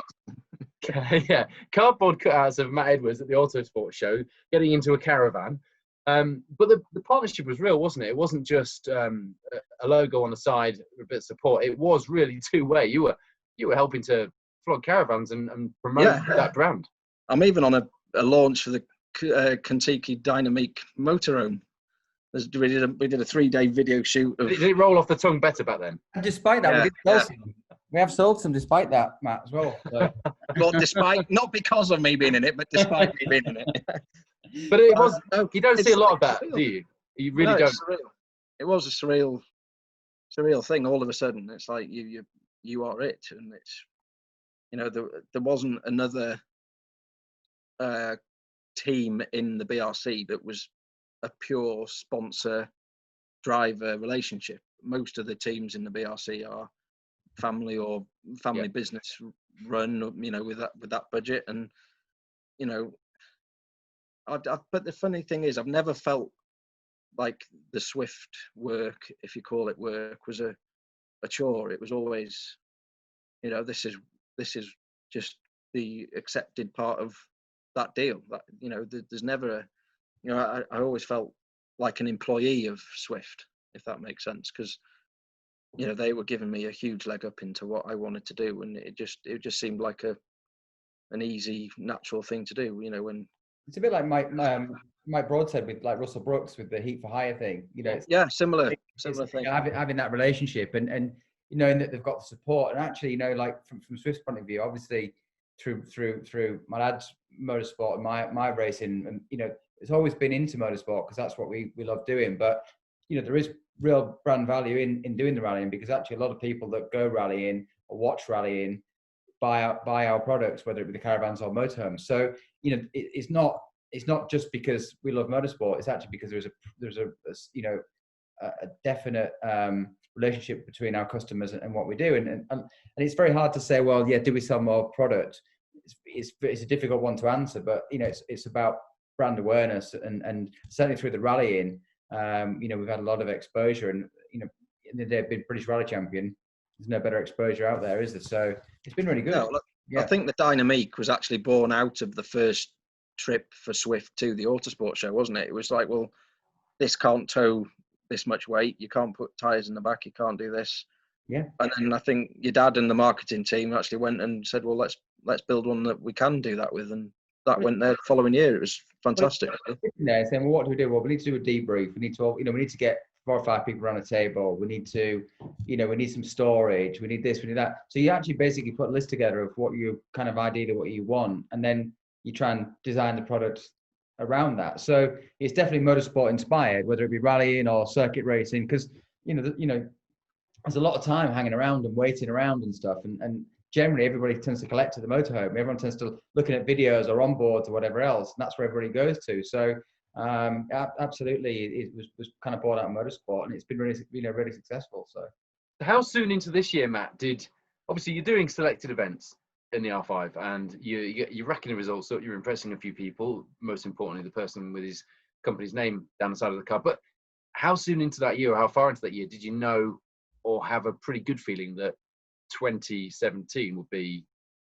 Yeah, cardboard cutouts of Matt Edwards at the Autosport show, getting into a caravan. But the partnership was real, wasn't it? It wasn't just a logo on the side, a bit of support. It was really two-way. You were helping to flog caravans and promote that brand. I'm even on a launch for the Kentucky Dynamique motorhome. We did a 3-day video shoot. Did it roll off the tongue better back then? And despite that, we have sold some despite that, Matt, as well. So. Well, not because of me being in it, but despite me being in it. But it was. You don't see a lot of that, do you? You really don't. It was a surreal thing. All of a sudden, it's like you are it, and it's, you know, there wasn't another team in the BRC that was a pure sponsor driver relationship. Most of the teams in the BRC are family or family business run, you know, with that budget. And you know, but the funny thing is, I've never felt like the Swift work, if you call it work, was a chore. It was always, you know, this is just the accepted part of that deal. That, you know, there's never a, you know, I always felt like an employee of Swift, if that makes sense, because, you know, they were giving me a huge leg up into what I wanted to do, and it just seemed like an easy, natural thing to do. You know, when it's a bit like Mike Broadshead with like Russell Brooks with the Heat for Hire thing. You know, similar thing. Having that relationship and you know, and that they've got the support, and actually, you know, like from Swift's point of view, obviously through my dad's motorsport and my racing, and you know, it's always been into motorsport because that's what we love doing. But you know, there is real brand value in doing the rallying, because actually a lot of people that go rallying or watch rallying buy our products, whether it be the caravans or motorhomes. So you know, it's not just because we love motorsport. It's actually because there's a you know, a definite relationship between our customers and what we do, and it's very hard to say, well, yeah, do we sell more product? It's a difficult one to answer, but you know, it's about brand awareness, and certainly through the rallying, you know, we've had a lot of exposure, and you know, they've been British Rally Champion. There's no better exposure out there, is there? So it's been really good. No, look, I think the Dynamique was actually born out of the first trip for Swift to the Autosport show, wasn't it? It was like, well, this can't tow this much weight, you can't put tires in the back, you can't do this. Yeah. And then I think your dad and the marketing team actually went and said, well, let's build one that we can do that with, and that went there the following year. It was fantastic. There saying, well, what do we do? Well, we need to do a debrief. We need to, you know, we need to get 4 or 5 people around a table. We need to, you know, we need some storage. We need this, we need that. So you actually basically put a list together of what you kind of ideally what you want, and then you try and design the product around that. So it's definitely motorsport inspired, whether it be rallying or circuit racing, because there's a lot of time hanging around and waiting around and stuff, and generally everybody tends to collect to the motorhome. Everyone tends to looking at videos or onboards or whatever else, and that's where everybody goes to. So absolutely, it was kind of brought out of motorsport, and it's been really really successful. So how soon into this year, Matt, obviously you're doing selected events in the R5, and you're racking the results, so you're impressing a few people, most importantly the person with his company's name down the side of the car. But how soon into that year, or how far into that year, did you know or have a pretty good feeling that 2017 would be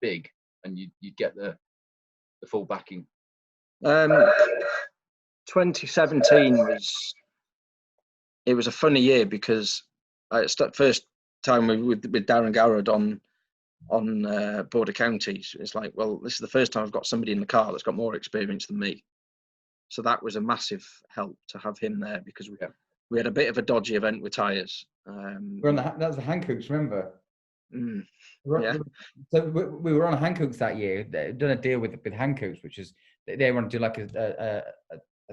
big and you'd get the full backing? 2017 was a funny year, because first time with Darren Garrod on Border Counties, it's like, well, this is the first time I've got somebody in the car that's got more experience than me. So that was a massive help to have him there, because we had a bit of a dodgy event with tyres. that was the Hancooks, remember? Yeah. So we were on Hancooks that year. They'd done a deal with Hancooks, which is they want to do like a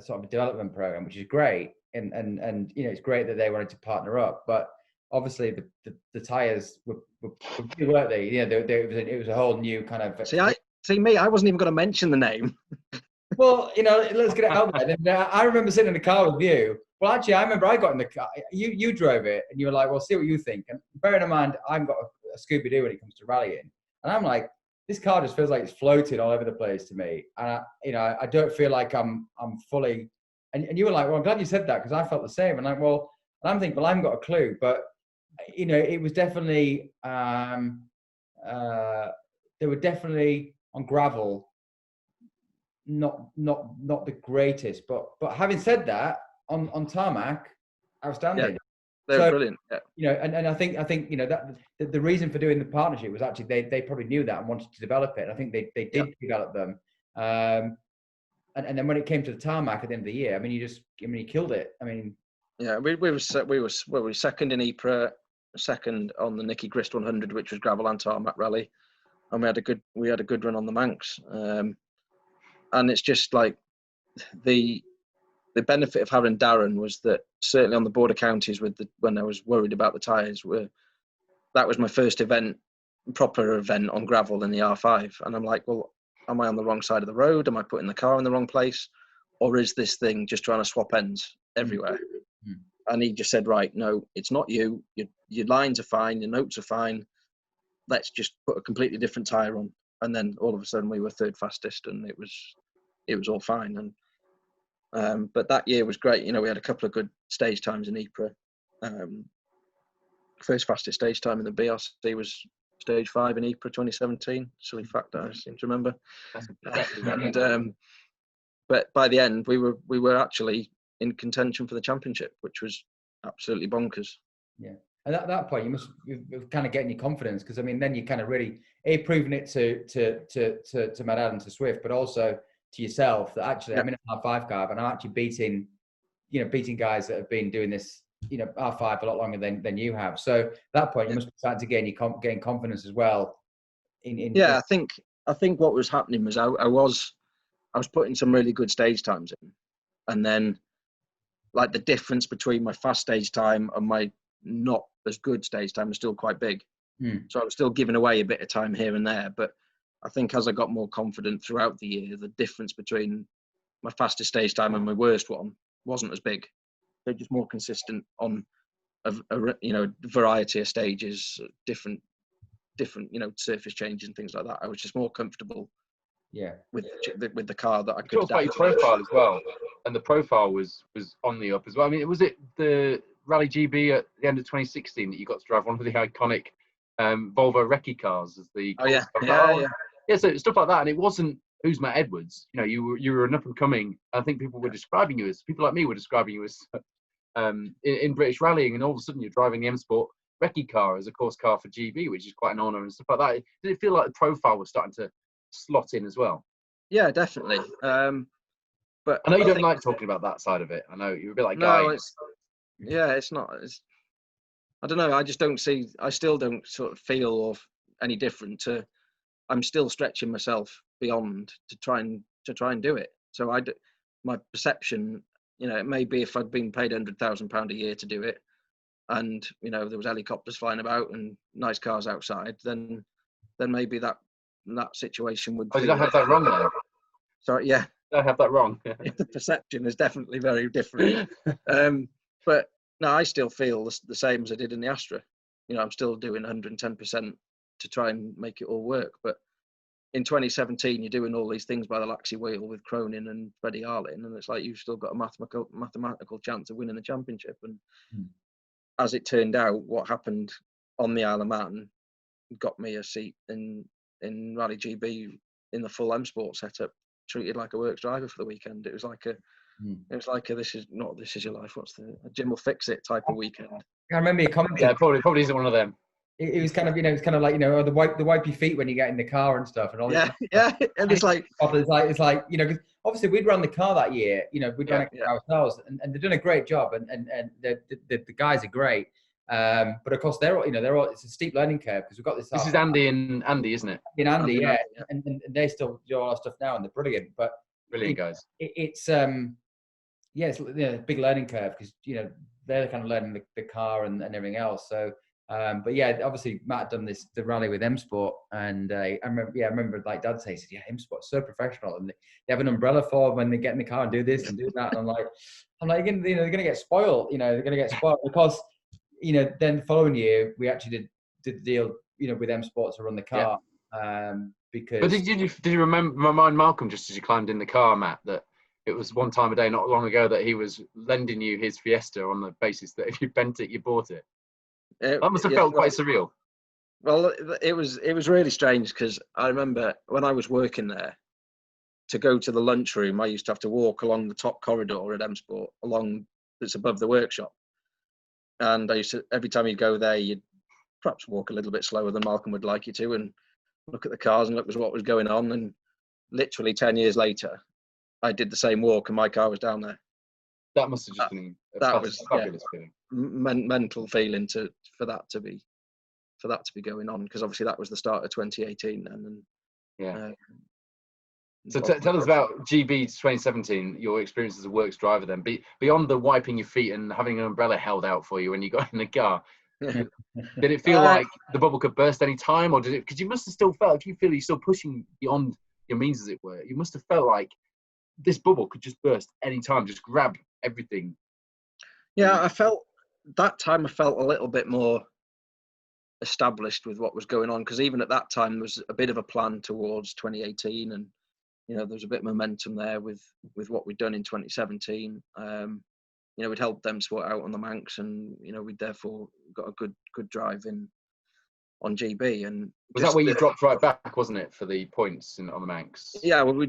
sort of a development program, which is great, and it's great that they wanted to partner up. But obviously the tyres weren't they? It was a whole new kind of. I wasn't even going to mention the name. Well, let's get it out there. And I remember sitting in the car with you. Well, actually, I remember I got in the car. You drove it, and you were like, "Well, see what you think." And bearing in mind, I've got a Scooby-Doo when it comes to rallying, and I'm like, this car just feels like it's floating all over the place to me, and I don't feel like I'm fully. And you were like, "Well, I'm glad you said that, because I felt the same." And I'm thinking, well, I haven't got a clue, but it was definitely they were definitely on gravel. Not the greatest, but having said that, on tarmac, outstanding. They were brilliant. Yeah. And I think that the reason for doing the partnership was actually they probably knew that and wanted to develop it. And I think they did develop them. And then when it came to the tarmac at the end of the year, you killed it. Yeah, we were second in Ypres, second on the Nicky Grist 100, which was gravel and tarmac rally, and we had a good run on the Manx. And it's just like the benefit of having Darren was that certainly on the Border Counties when I was worried about the tyres, that was my first proper event on gravel in the R5. And I'm like, well, am I on the wrong side of the road? Am I putting the car in the wrong place? Or is this thing just trying to swap ends everywhere? Mm-hmm. And he just said, right, no, it's not you. Your lines are fine. Your notes are fine. Let's just put a completely different tyre on. And then all of a sudden we were third fastest, and it was all fine. And but that year was great. We had a couple of good stage times in Ypres. First fastest stage time in the BRC was stage 5 in Ypres 2017. Silly fact that I seem to remember. And but by the end we were actually in contention for the championship, which was absolutely bonkers. Yeah. And at that point, you're kind of getting your confidence, because then you kind of really proving it to my dad and to Swift, but also to yourself that actually I'm in an R5 car and I'm actually beating guys that have been doing this, R5 a lot longer than you have. So at that point, you must be starting to gain confidence as well. I think what was happening was I was putting some really good stage times in, and then like the difference between my fast stage time and my not as good stage time was still quite big. So I was still giving away a bit of time here and there, but I think as I got more confident throughout the year, the difference between my fastest stage time and my worst one wasn't as big. They're just more consistent on a variety of stages, different surface changes and things like that. I was just more comfortable with the car that I could. Talk about your profile as well, and the profile was on the up as well. Was it the Rally GB at the end of 2016 that you got to drive one of the iconic Volvo recce cars as the so stuff like that. And it wasn't who's Matt Edwards. You were an up and coming. I think people like me were describing you as in British rallying, and all of a sudden you're driving the M Sport recce car as a course car for GB, which is quite an honour and stuff like that. Did it feel like the profile was starting to slot in as well? Yeah, definitely. But I know you don't like talking about that side of it. I know you're a bit like it's not. I don't know. I still don't sort of feel any different to. I'm still stretching myself beyond to try and do it. So my perception, it may be if I'd been paid £100,000 a year to do it, and there was helicopters flying about and nice cars outside, then maybe that situation would. Oh, did I have that wrong then? Sorry, yeah. Did I have that wrong? The perception is definitely very different. But no, I still feel the same as I did in the Astra. I'm still doing 110% to try and make it all work. But in 2017, you're doing all these things by the Laxey wheel with Cronin and Freddie Harlin, and it's like you've still got a mathematical chance of winning the championship. And as it turned out, what happened on the Isle of Man got me a seat in Rally GB in the full M Sport setup, treated like a works driver for the weekend. It was like a this is your life. What's the Jim will fix it type of weekend. I remember you commenting. Yeah, probably isn't one of them. It was kind of, it's kind of like, the wipe your feet when you get in the car and stuff and all. Yeah, yeah. And it's like, because obviously we'd run the car that year. We'd run it ourselves, and they've done a great job, and the guys are great. But of course they're all, it's a steep learning curve because we've got this. This is Andy and Andy, isn't it? Andy, yeah. And they still do all our stuff now, and they're brilliant. But brilliant guys. It's it's a big learning curve because they're kind of learning the car and everything else. So. But yeah, obviously Matt had done the rally with M Sport, and I remember like Dad saying, M Sport's so professional, and they have an umbrella for when they get in the car and do this and do that. And I'm like, they're gonna get spoiled, they're gonna get spoiled because, then the following year we actually did the deal, with M Sport to run the car, because. But did you remind Malcolm just as you climbed in the car, Matt, that it was one time a day not long ago that he was lending you his Fiesta on the basis that if you bent it, you bought it. That must have felt quite surreal. Well, it was really strange because I remember when I was working there, to go to the lunchroom, I used to have to walk along the top corridor at M Sport, that's above the workshop. And I used to, every time you'd go there, you'd perhaps walk a little bit slower than Malcolm would like you to, and look at the cars and look at what was going on. And literally 10 years later, I did the same walk and my car was down there. That must have just been a fabulous feeling. Mental feeling for that to be going on, because obviously that was the start of 2018 then. And so tell us about GB 2017, your experience as a works driver then. Beyond the wiping your feet and having an umbrella held out for you when you got in the car, did it feel like the bubble could burst any time, or did it? Because you must have still felt, if you feel you're still pushing beyond your means, as it were, you must have felt like this bubble could just burst any time, just grab everything. Yeah, I felt a little bit more established with what was going on, because even at that time there was a bit of a plan towards 2018, and there was a bit of momentum there with what we'd done in 2017. We'd helped them sort out on the Manx, and we'd therefore got a good drive in on GB. And was that where you dropped right back, wasn't it, for the points on the Manx? Yeah, well, we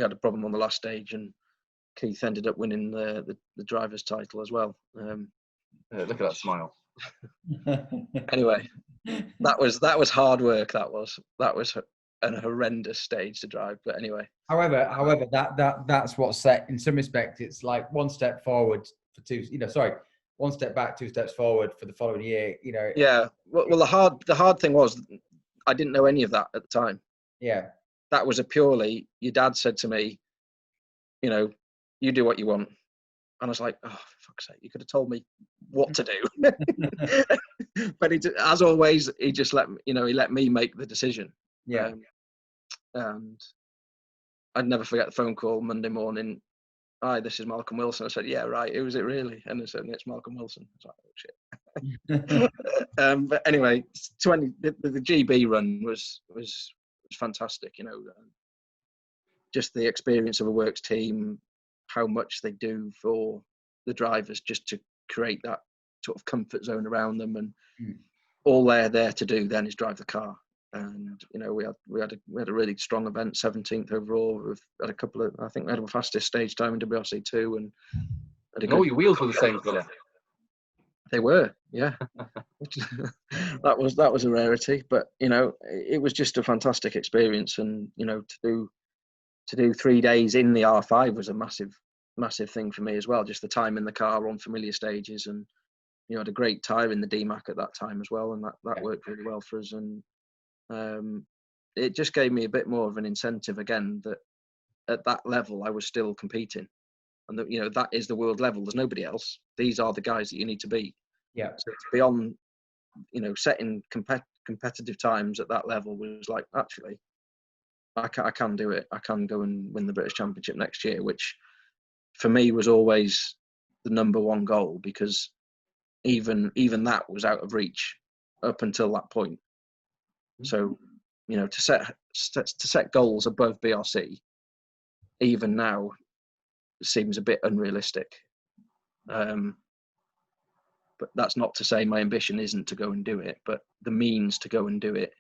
had a problem on the last stage, and Keith ended up winning the driver's title as well. Look at that smile. Anyway, that was hard work. That was an horrendous stage to drive. But anyway. However, that's what's set in some respects. It's like one step forward for two. One step back, two steps forward for the following year. Yeah. Well, the hard thing was I didn't know any of that at the time. Yeah. That was purely, your dad said to me, you do what you want. And I was like, oh, for fuck's sake, you could have told me what to do. But as always, he just let me make the decision. Yeah. And I'd never forget the phone call Monday morning. Hi, this is Malcolm Wilson. I said, yeah, right. Who is it really? And they said, it's Malcolm Wilson. I was like, oh, shit. But anyway, the GB run was fantastic, just the experience of a works team, how much they do for the drivers just to create that sort of comfort zone around them, and all they're there to do then is drive the car. And we had a really strong event, 17th overall. We've had a couple of, I think we had the fastest stage time in WRC2, and all your wheels were the same colour. They were, yeah. that was a rarity, but it was just a fantastic experience. And to do 3 days in the R5 was a massive thing for me as well. Just the time in the car on familiar stages, and had a great tyre in the DMAC at that time as well, and that worked really well for us. And it just gave me a bit more of an incentive again, that at that level, I was still competing. And that is the world level. There's nobody else. These are the guys that you need to be. Yeah. So to be on, setting competitive times at that level was like, actually, I can do it. I can go and win the British Championship next year, which for me was always the number one goal, because even that was out of reach up until that point. So, to set goals above BRC, even now, seems a bit unrealistic. But that's not to say my ambition isn't to go and do it, but the means to go and do it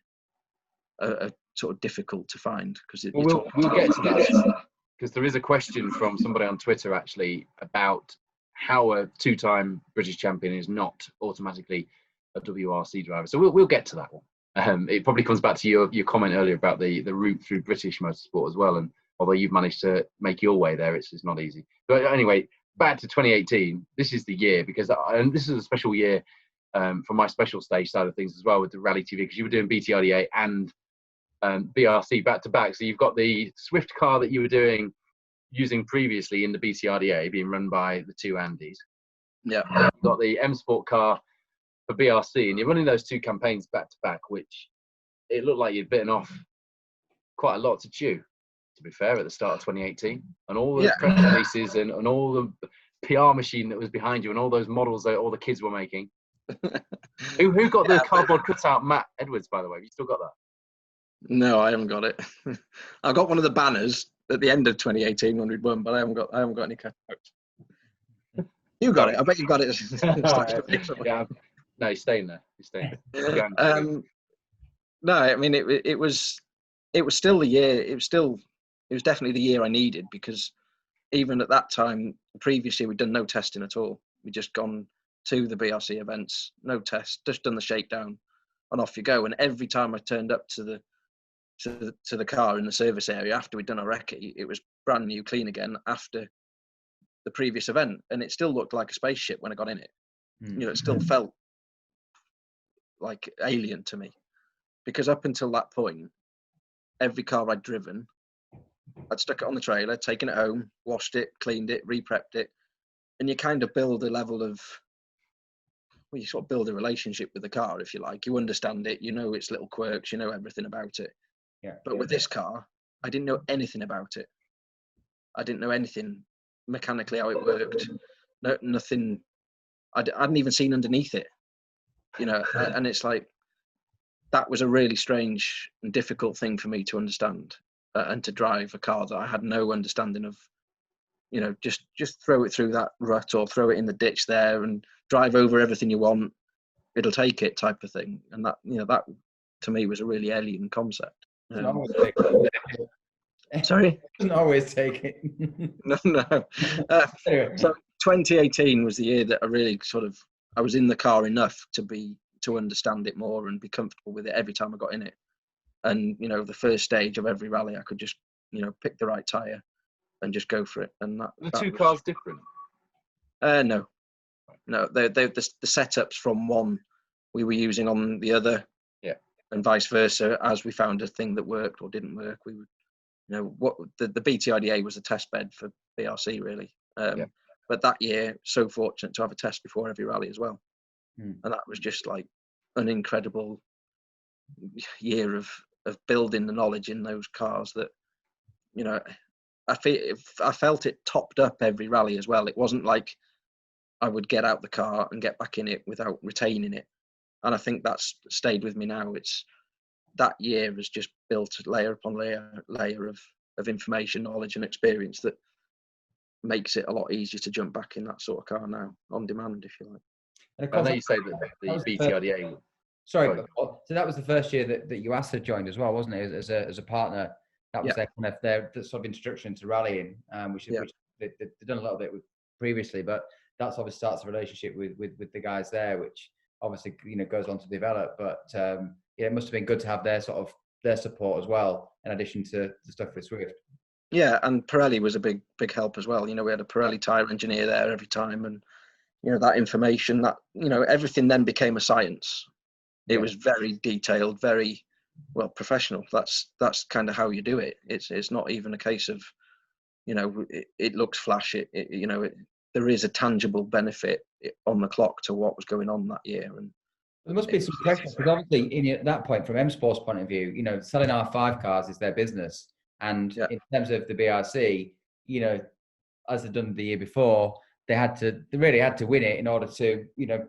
are sort of difficult to find, because we'll get to that, because there is a question from somebody on Twitter actually about how a two-time British champion is not automatically a WRC driver. So we'll get to that one. It probably comes back to your comment earlier about the route through British motorsport as well, and although you've managed to make your way there, it's not easy. But anyway, back to 2018. This is the year, because and this is a special year for my special stage side of things as well with the Rally TV, because you were doing BTRDA and BRC back to back. So you've got the Swift car that you were doing using previously in the BTRDA being run by the two Andys. Yeah. You've got the M Sport car for BRC, and you're running those two campaigns back to back, which it looked like you'd bitten off quite a lot to chew, to be fair, at the start of 2018, and all the press releases and all the PR machine that was behind you, and all those models that all the kids were making. Who got the cardboard cutout Matt Edwards, by the way? Have you still got that? No, I haven't got it. I got one of the banners at the end of 2018 when we'd won, but I haven't got any cutouts. You got it. I bet you got it. Yeah. No, you're staying there. No, I mean it was still the year. It was definitely the year I needed, because even at that time, previously we'd done no testing at all. We'd just gone to the BRC events, no test, just done the shakedown, and off you go. And every time I turned up to the car in the service area after we'd done a recce, it was brand new, clean again after the previous event, and it still looked like a spaceship when I got in it. It still felt like alien to me, because up until that point, every car I'd driven, I'd stuck it on the trailer, taken it home, washed it, cleaned it, re-prepped it, and you kind of build a level of, well, you sort of build a relationship with the car, if you like. You understand it, you know its little quirks, you know everything about it. Yeah. But with this car, I didn't know anything about it. I didn't know anything mechanically how it worked. No, nothing. I hadn't even seen underneath it, and it's like, that was a really strange and difficult thing for me to understand, and to drive a car that I had no understanding of. Just throw it through that rut, or throw it in the ditch there and drive over everything you want. It'll take it, type of thing. And that, that to me was a really alien concept. Sorry? Doesn't always take it. No. Anyway. So 2018 was the year that I really I was in the car enough to understand it more and be comfortable with it every time I got in it. And, the first stage of every rally, I could just, pick the right tyre and just go for it. And the two cars different? No. The setups from one we were using on the other, and vice versa. As we found a thing that worked or didn't work, we would, what the BTRDA was a test bed for BRC really. But that year, so fortunate to have a test before every rally as well, and that was just like an incredible year of building the knowledge in those cars that, I felt it topped up every rally as well. It wasn't like I would get out the car and get back in it without retaining it. And I think that's stayed with me now. It's that year has just built layer upon layer of information, knowledge and experience that makes it a lot easier to jump back in that sort of car now, on demand, if you like. And of course, I know you say that the BTRDA. Sorry, so that was the first year that Yuasa joined as well, wasn't it? As a partner, that was their sort of introduction to rallying, which they've done a little bit with previously, but that's obviously starts a relationship with the guys there, which obviously goes on to develop. But it must have been good to have their support as well, in addition to the stuff with Swift. Yeah, and Pirelli was a big help as well. We had a Pirelli tyre engineer there every time, and that information, that everything then became a science. It was very detailed, very professional. That's kind of how you do it. It's not even a case of you know, it looks flashy. You know, there is a tangible benefit on the clock to what was going on that year. And there must be some pressure, because obviously at that point, from M Sport's point of view, you know, selling R5 cars is their business. And in terms of the BRC, you know, as they've done the year before, they really had to win it in order to, you know,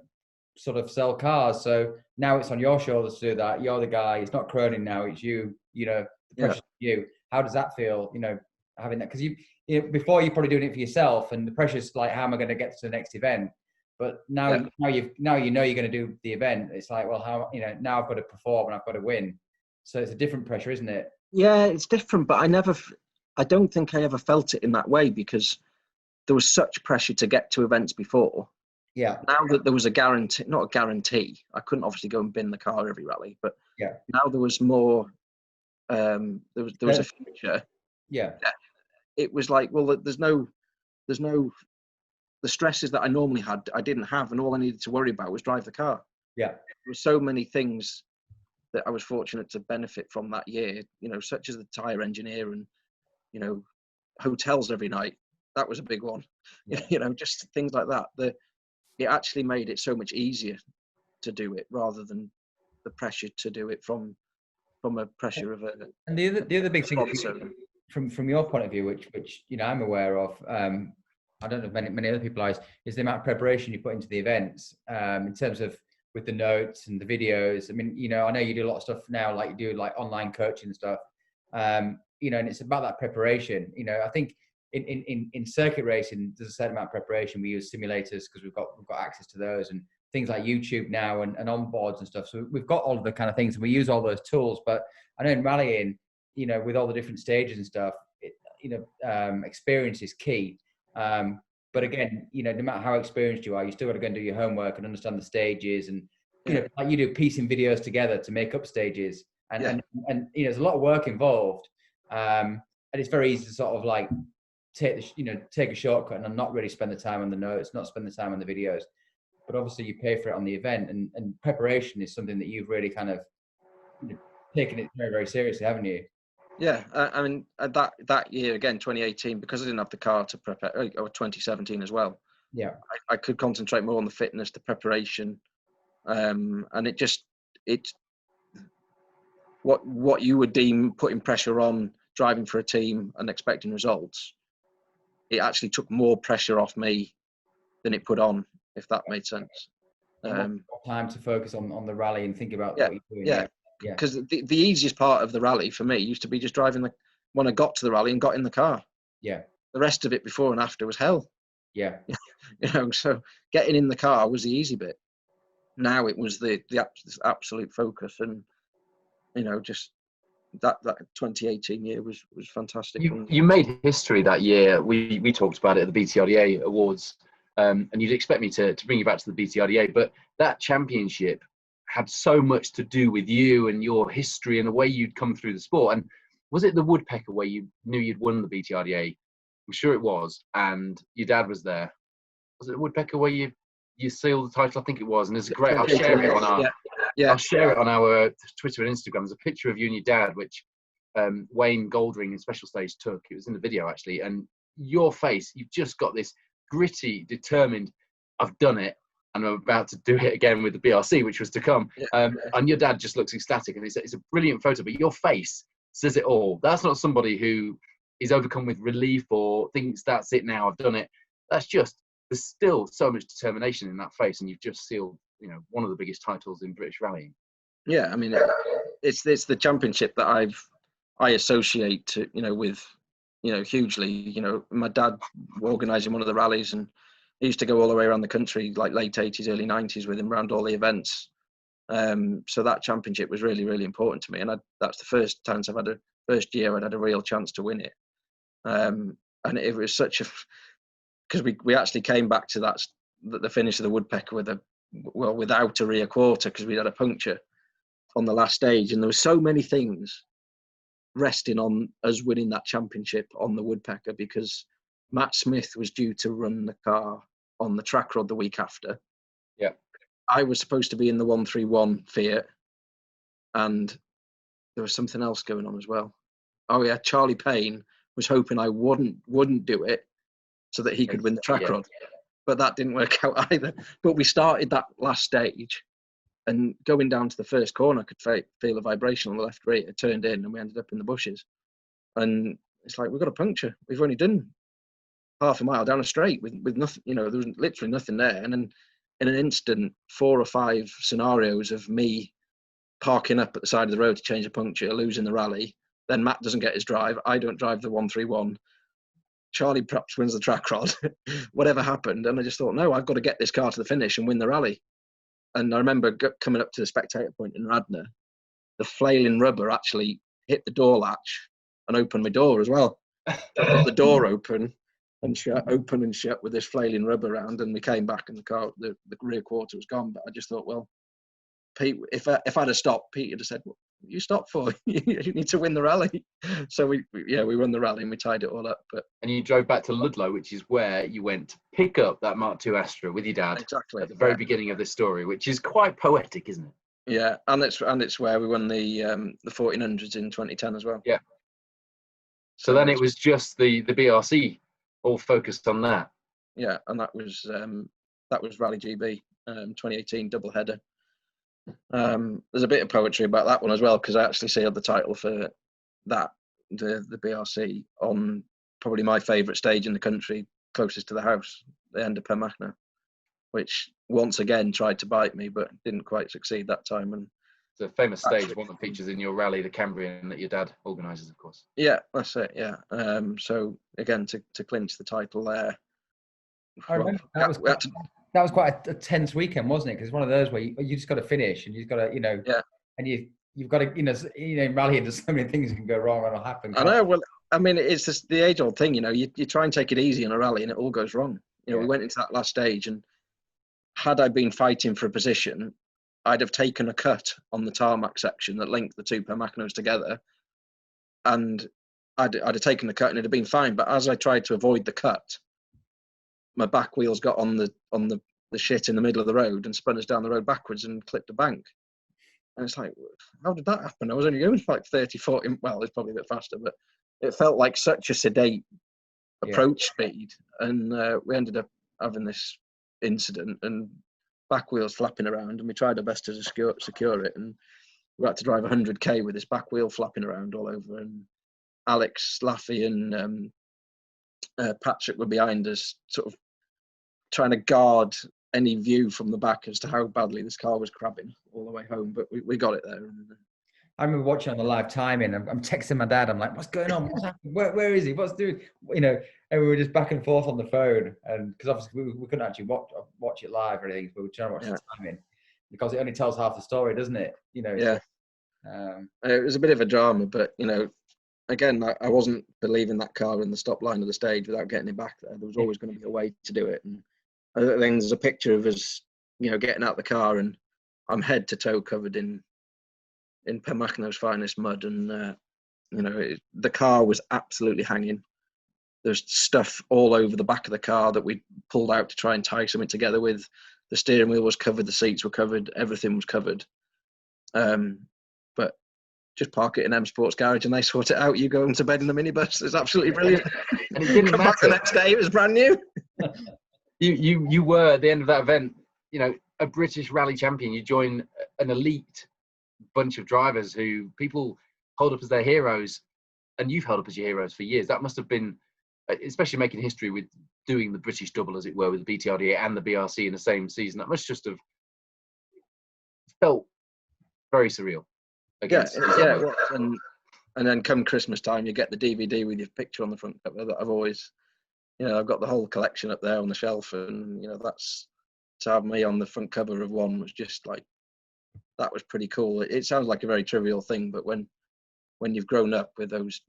sort of sell cars. So now it's on your shoulders to do that. You're the guy. It's not Cronin now. It's you. You know, the pressure's on you. How does that feel? You know, having that, because you know, before you're probably doing it for yourself, and the pressure's like, how am I going to get to the next event? But now you know you're going to do the event. It's like, well, how, you know, now I've got to perform and I've got to win. So it's a different pressure, isn't it? Yeah, it's different. But I don't think I ever felt it in that way, because there was such pressure to get to events before. Yeah. Now that there was a guarantee, not a guarantee, I couldn't obviously go and bin the car every rally, but now there was more. There was a future. Yeah. It was like, well, there's no the stresses that I normally had, I didn't have, and all I needed to worry about was drive the car. Yeah. There were so many things that I was fortunate to benefit from that year, you know, such as the tyre engineer and, you know, hotels every night. That was a big one. Yeah. You know, just things like that. It actually made it so much easier to do it, rather than the pressure to do it from a pressure of a. And the other big thing from your point of view, which you know I'm aware of, I don't know if many other people are, is the amount of preparation you put into the events, in terms of with the notes and the videos. I mean, you know, I know you do a lot of stuff now, like you do like online coaching and stuff, you know, and it's about that preparation. You know, I think in circuit racing, there's a certain amount of preparation. We use simulators because we've got access to those, and things like YouTube now and onboards and stuff. So we've got all of the kind of things, and we use all those tools. But I know in rallying, you know, with all the different stages and stuff, experience is key. But again, you know, no matter how experienced you are, you still got to go and do your homework and understand the stages, and you know, like you do piecing videos together to make up stages, and you know, there's a lot of work involved, and it's very easy to sort of like take a shortcut and not really spend the time on the notes, not spend the time on the videos. But obviously, you pay for it on the event, and preparation is something that you've really kind of, you know, taken it very, very seriously, haven't you? Yeah, I mean, that year again, 2018, because I didn't have the car to prepare, or 2017 as well. Yeah, I could concentrate more on the fitness, the preparation, and it's what you would deem putting pressure on driving for a team and expecting results. It actually took more pressure off me than it put on, if that made sense. Time to focus on the rally and think about what you're doing. Yeah. Because the easiest part of the rally for me used to be just driving when I got to the rally and got in the car. Yeah. The rest of it before and after was hell. Yeah. You know, so getting in the car was the easy bit. Now it was the absolute focus, and you know, just that 2018 year was fantastic. You made history that year. We talked about it at the BTRDA Awards, and you'd expect me to bring you back to the BTRDA, but that championship had so much to do with you and your history and the way you'd come through the sport. And was it the Woodpecker where you knew you'd won the BTRDA? I'm sure it was, and your dad was there. Was it the Woodpecker where you sealed the title? I think it was, and it's great. I'll share it on our I'll share it on our Twitter and Instagram. There's a picture of you and your dad, which Wayne Goldring in Special Stage took. It was in the video actually, and your face, you've just got this gritty, determined, I've done it, and I'm about to do it again with the BRC, which was to come. And your dad just looks ecstatic, and it's a brilliant photo, but your face says it all. That's not somebody who is overcome with relief or thinks that's it now, I've done it. That's just, there's still so much determination in that face, and you've just sealed, you know, one of the biggest titles in British rallying. Yeah, I mean, it's the championship that I associate to, you know, with, you know, hugely. You know, my dad organising one of the rallies, and he used to go all the way around the country, like late 80s, early 90s, with him around all the events. So that championship was really, really important to me, and that's the first year I'd had a real chance to win it. And it was such a, because we actually came back to the finish of the Woodpecker without a rear quarter, because we had a puncture on the last stage, and there were so many things resting on us winning that championship on the Woodpecker, because Matt Smith was due to run the car on the track rod the week after. Yeah, I was supposed to be in the 131 Fiat, and there was something else going on as well. Oh yeah, Charlie Payne was hoping I wouldn't do it so that he could win the track rod. But that didn't work out either. But we started that last stage, and going down to the first corner, I could feel a vibration on the left rear. It turned in, and we ended up in the bushes. And it's like, we've got a puncture. We've only done half a mile down a straight with nothing. You know, there was literally nothing there. And then in an instant, 4 or 5 scenarios of me parking up at the side of the road to change a puncture, losing the rally. Then Matt doesn't get his drive. I don't drive the 131. Charlie perhaps wins the track rod. Whatever happened. And I just thought, no, I've got to get this car to the finish and win the rally. And I remember coming up to the spectator point in Radnor, the flailing rubber actually hit the door latch and opened my door as well. I got the door open and shut with this flailing rubber around, and we came back and the car, the rear quarter was gone. But I just thought, well, Pete, if I'd have stopped, Pete would have said, "What you stopped for? You need to win the rally." So we won the rally and we tied it all up. And you drove back to Ludlow, which is where you went to pick up that Mark II Astra with your dad. Exactly. At the very beginning of this story, which is quite poetic, isn't it? Yeah, and it's where we won the 1400s in 2010 as well. Yeah. So then it was just the BRC all focused on that. Yeah, and that was Rally GB 2018 double header. There's a bit of poetry about that one as well, because I actually see the title for that, the BRC, on probably my favourite stage in the country, closest to the house, the end of Pemachno, which once again tried to bite me but didn't quite succeed that time. And it's a famous stage, one that features in your rally, the Cambrian, that your dad organises, of course. Yeah, that's it. Yeah. So again, to clinch the title there. I remember that was quite a tense weekend, wasn't it? Because it's one of those where you just got to finish, and you've got to, and you've got to, rallying, there's so many things that can go wrong and it'll happen. I know. Well, I mean, it's just the age-old thing, you try and take it easy in a rally, and it all goes wrong. We went into that last stage, and had I been fighting for a position, I'd have taken a cut on the tarmac section that linked the two Pemachnos together, and I'd have taken the cut and it'd have been fine. But as I tried to avoid the cut, my back wheels got on the shit in the middle of the road and spun us down the road backwards and clipped a bank. And it's like, how did that happen? I was only going like 30, 40, well, it's probably a bit faster, but it felt like such a sedate approach speed. And we ended up having this incident and back wheels flapping around, and we tried our best to secure it. And we had to drive 100k with this back wheel flapping around all over. And Alex, Laffy and Patrick were behind us, sort of trying to guard any view from the back as to how badly this car was crabbing all the way home, but we got it there. And, I remember watching on the live timing. I'm texting my dad. I'm like, "What's going on? What's happening? Where is he? What's doing?" And we were just back and forth on the phone, and because obviously we couldn't actually watch it live or anything, but we were trying to watch the timing because it only tells half the story, doesn't it? Yeah. It was a bit of a drama, but again, I wasn't believing that car in the stop line of the stage without getting it back there. There was always going to be a way to do it. And I think there's a picture of us, getting out the car, and I'm head to toe covered in Pemachno's finest mud. And, the car was absolutely hanging. There's stuff all over the back of the car that we pulled out to try and tie something together with. The steering wheel was covered, the seats were covered, everything was covered. But just park it in M Sports garage and they sort it out. You go into bed in the minibus. It's absolutely brilliant. And it didn't Come matter. back the next day, it was brand new. You were at the end of that event, a British rally champion. You join an elite bunch of drivers who people hold up as their heroes, and you've held up as your heroes for years. That must have been, especially making history with doing the British double, as it were, with the BTRDA and the BRC in the same season. That must just have felt very surreal. Yeah, it was. And then come Christmas time, you get the DVD with your picture on the front cover that I've always, I've got the whole collection up there on the shelf, and that's, to have me on the front cover of one was just like, that was pretty cool. It sounds like a very trivial thing, but when you've grown up with those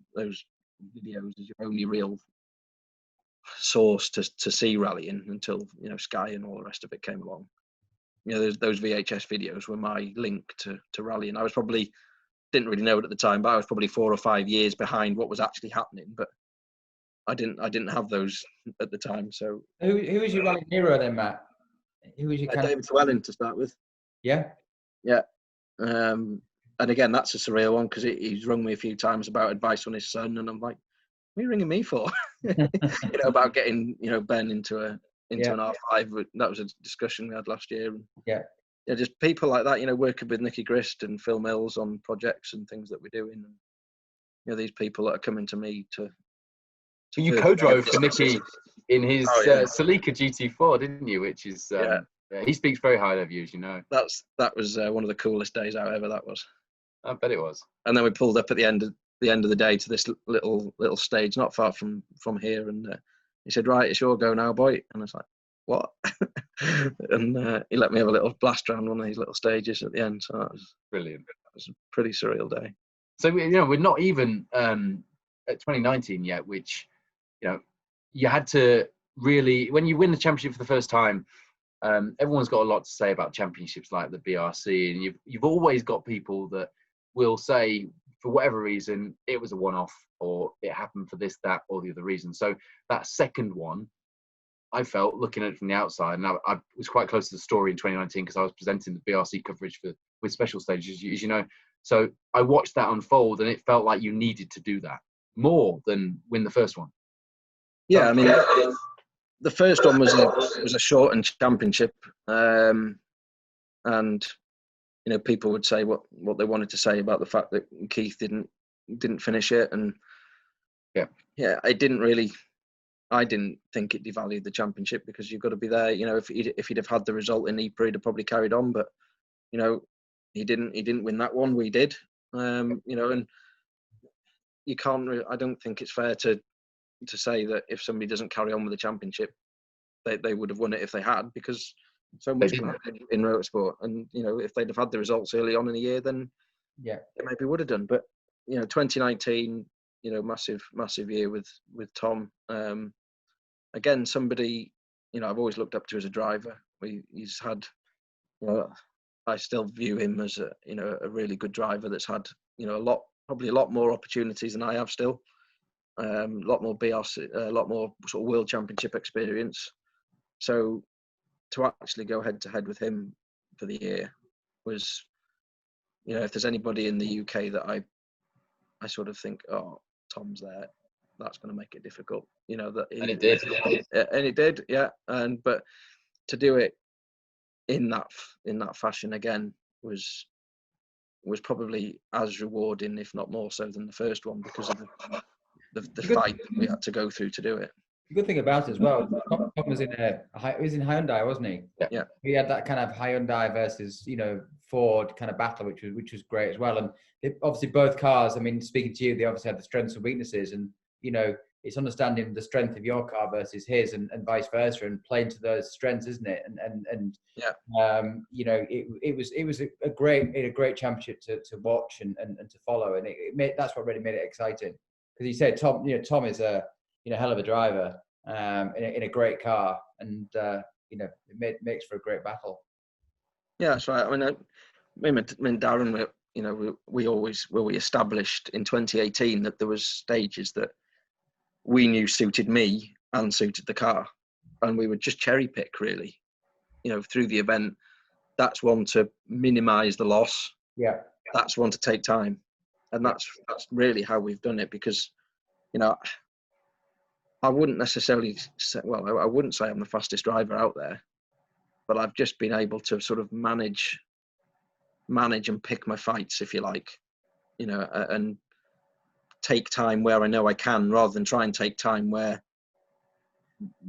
videos as your only real source to see rallying until Sky and all the rest of it came along, those VHS videos were my link to rallying. I was probably, didn't really know it at the time, but I was probably 4 or 5 years behind what was actually happening. But I didn't have those at the time. So who was your rally hero then, Matt? Who was your David Llewellyn to start with? Yeah. And again, that's a surreal one because he's rung me a few times about advice on his son, and I'm like, are you ringing me for? About getting, Ben into an R5. That was a discussion we had last year. Yeah, just people like that, working with Nicky Grist and Phil Mills on projects and things that we're doing. And, these people that are coming to me to you co-drove for Nicky in his Celica GT4, didn't you? Which is, he speaks very highly of you, as you know. That was one of the coolest days out ever. That was. I bet it was. And then we pulled up at the end of the day to this little stage not far from here, and he said, "Right, it's your go now, boy." And I was like, "What?" And he let me have a little blast around one of these little stages at the end. So that was brilliant. It was a pretty surreal day. So we're not even at 2019 yet, which you had to really, when you win the championship for the first time. Everyone's got a lot to say about championships like the BRC, and you've always got people that will say, for whatever reason, it was a one-off, or it happened for this, that, or the other reason. So that second one, I felt, looking at it from the outside, and I was quite close to the story in 2019 because I was presenting the BRC coverage with special stages, as you know. So I watched that unfold, and it felt like you needed to do that more than win the first one. Yeah, I mean, the first one was a shortened championship, and people would say what they wanted to say about the fact that Keith didn't finish it, and it didn't really. I didn't think it devalued the championship because you've got to be there. If he'd have had the result in Ypres, he'd have probably carried on, but he didn't win that one. We did, and you can't. I don't think it's fair to say that if somebody doesn't carry on with the championship, they would have won it if they had, because so much in motorsport. And if they'd have had the results early on in the year, then they maybe would have done. But 2019, massive year with Tom. Again, somebody I've always looked up to as a driver. He's had, I still view him as a really good driver that's had probably a lot more opportunities than I have still. A lot more BRC, a lot more sort of world championship experience. So to actually go head to head with him for the year was, if there's anybody in the UK that I sort of think, oh, Tom's there, that's going to make it difficult. And it did. And it did, yeah. But to do it in that fashion again was probably as rewarding, if not more so, than the first one, because of the fight that we had to go through to do it. The good thing about it as well, Tom was in Hyundai, wasn't he? Yeah. He had that kind of Hyundai versus Ford kind of battle, which was great as well. And obviously both cars, I mean, speaking to you, they obviously had the strengths and weaknesses, and it's understanding the strength of your car versus his, and vice versa, and playing to those strengths, isn't it? It was a great championship to watch and to follow, and that's what really made it exciting. Because you said Tom is a hell of a driver in a great car, and it makes for a great battle. Yeah, that's right. I mean, Darren, we established in 2018 that there was stages that we knew suited me and suited the car, and we would just cherry pick really, through the event. That's one to minimise the loss. Yeah. That's one to take time, and that's really how we've done it. Because, I wouldn't necessarily say, I wouldn't say I'm the fastest driver out there, but I've just been able to sort of manage and pick my fights, if you like, and take time where I know I can, rather than try and take time where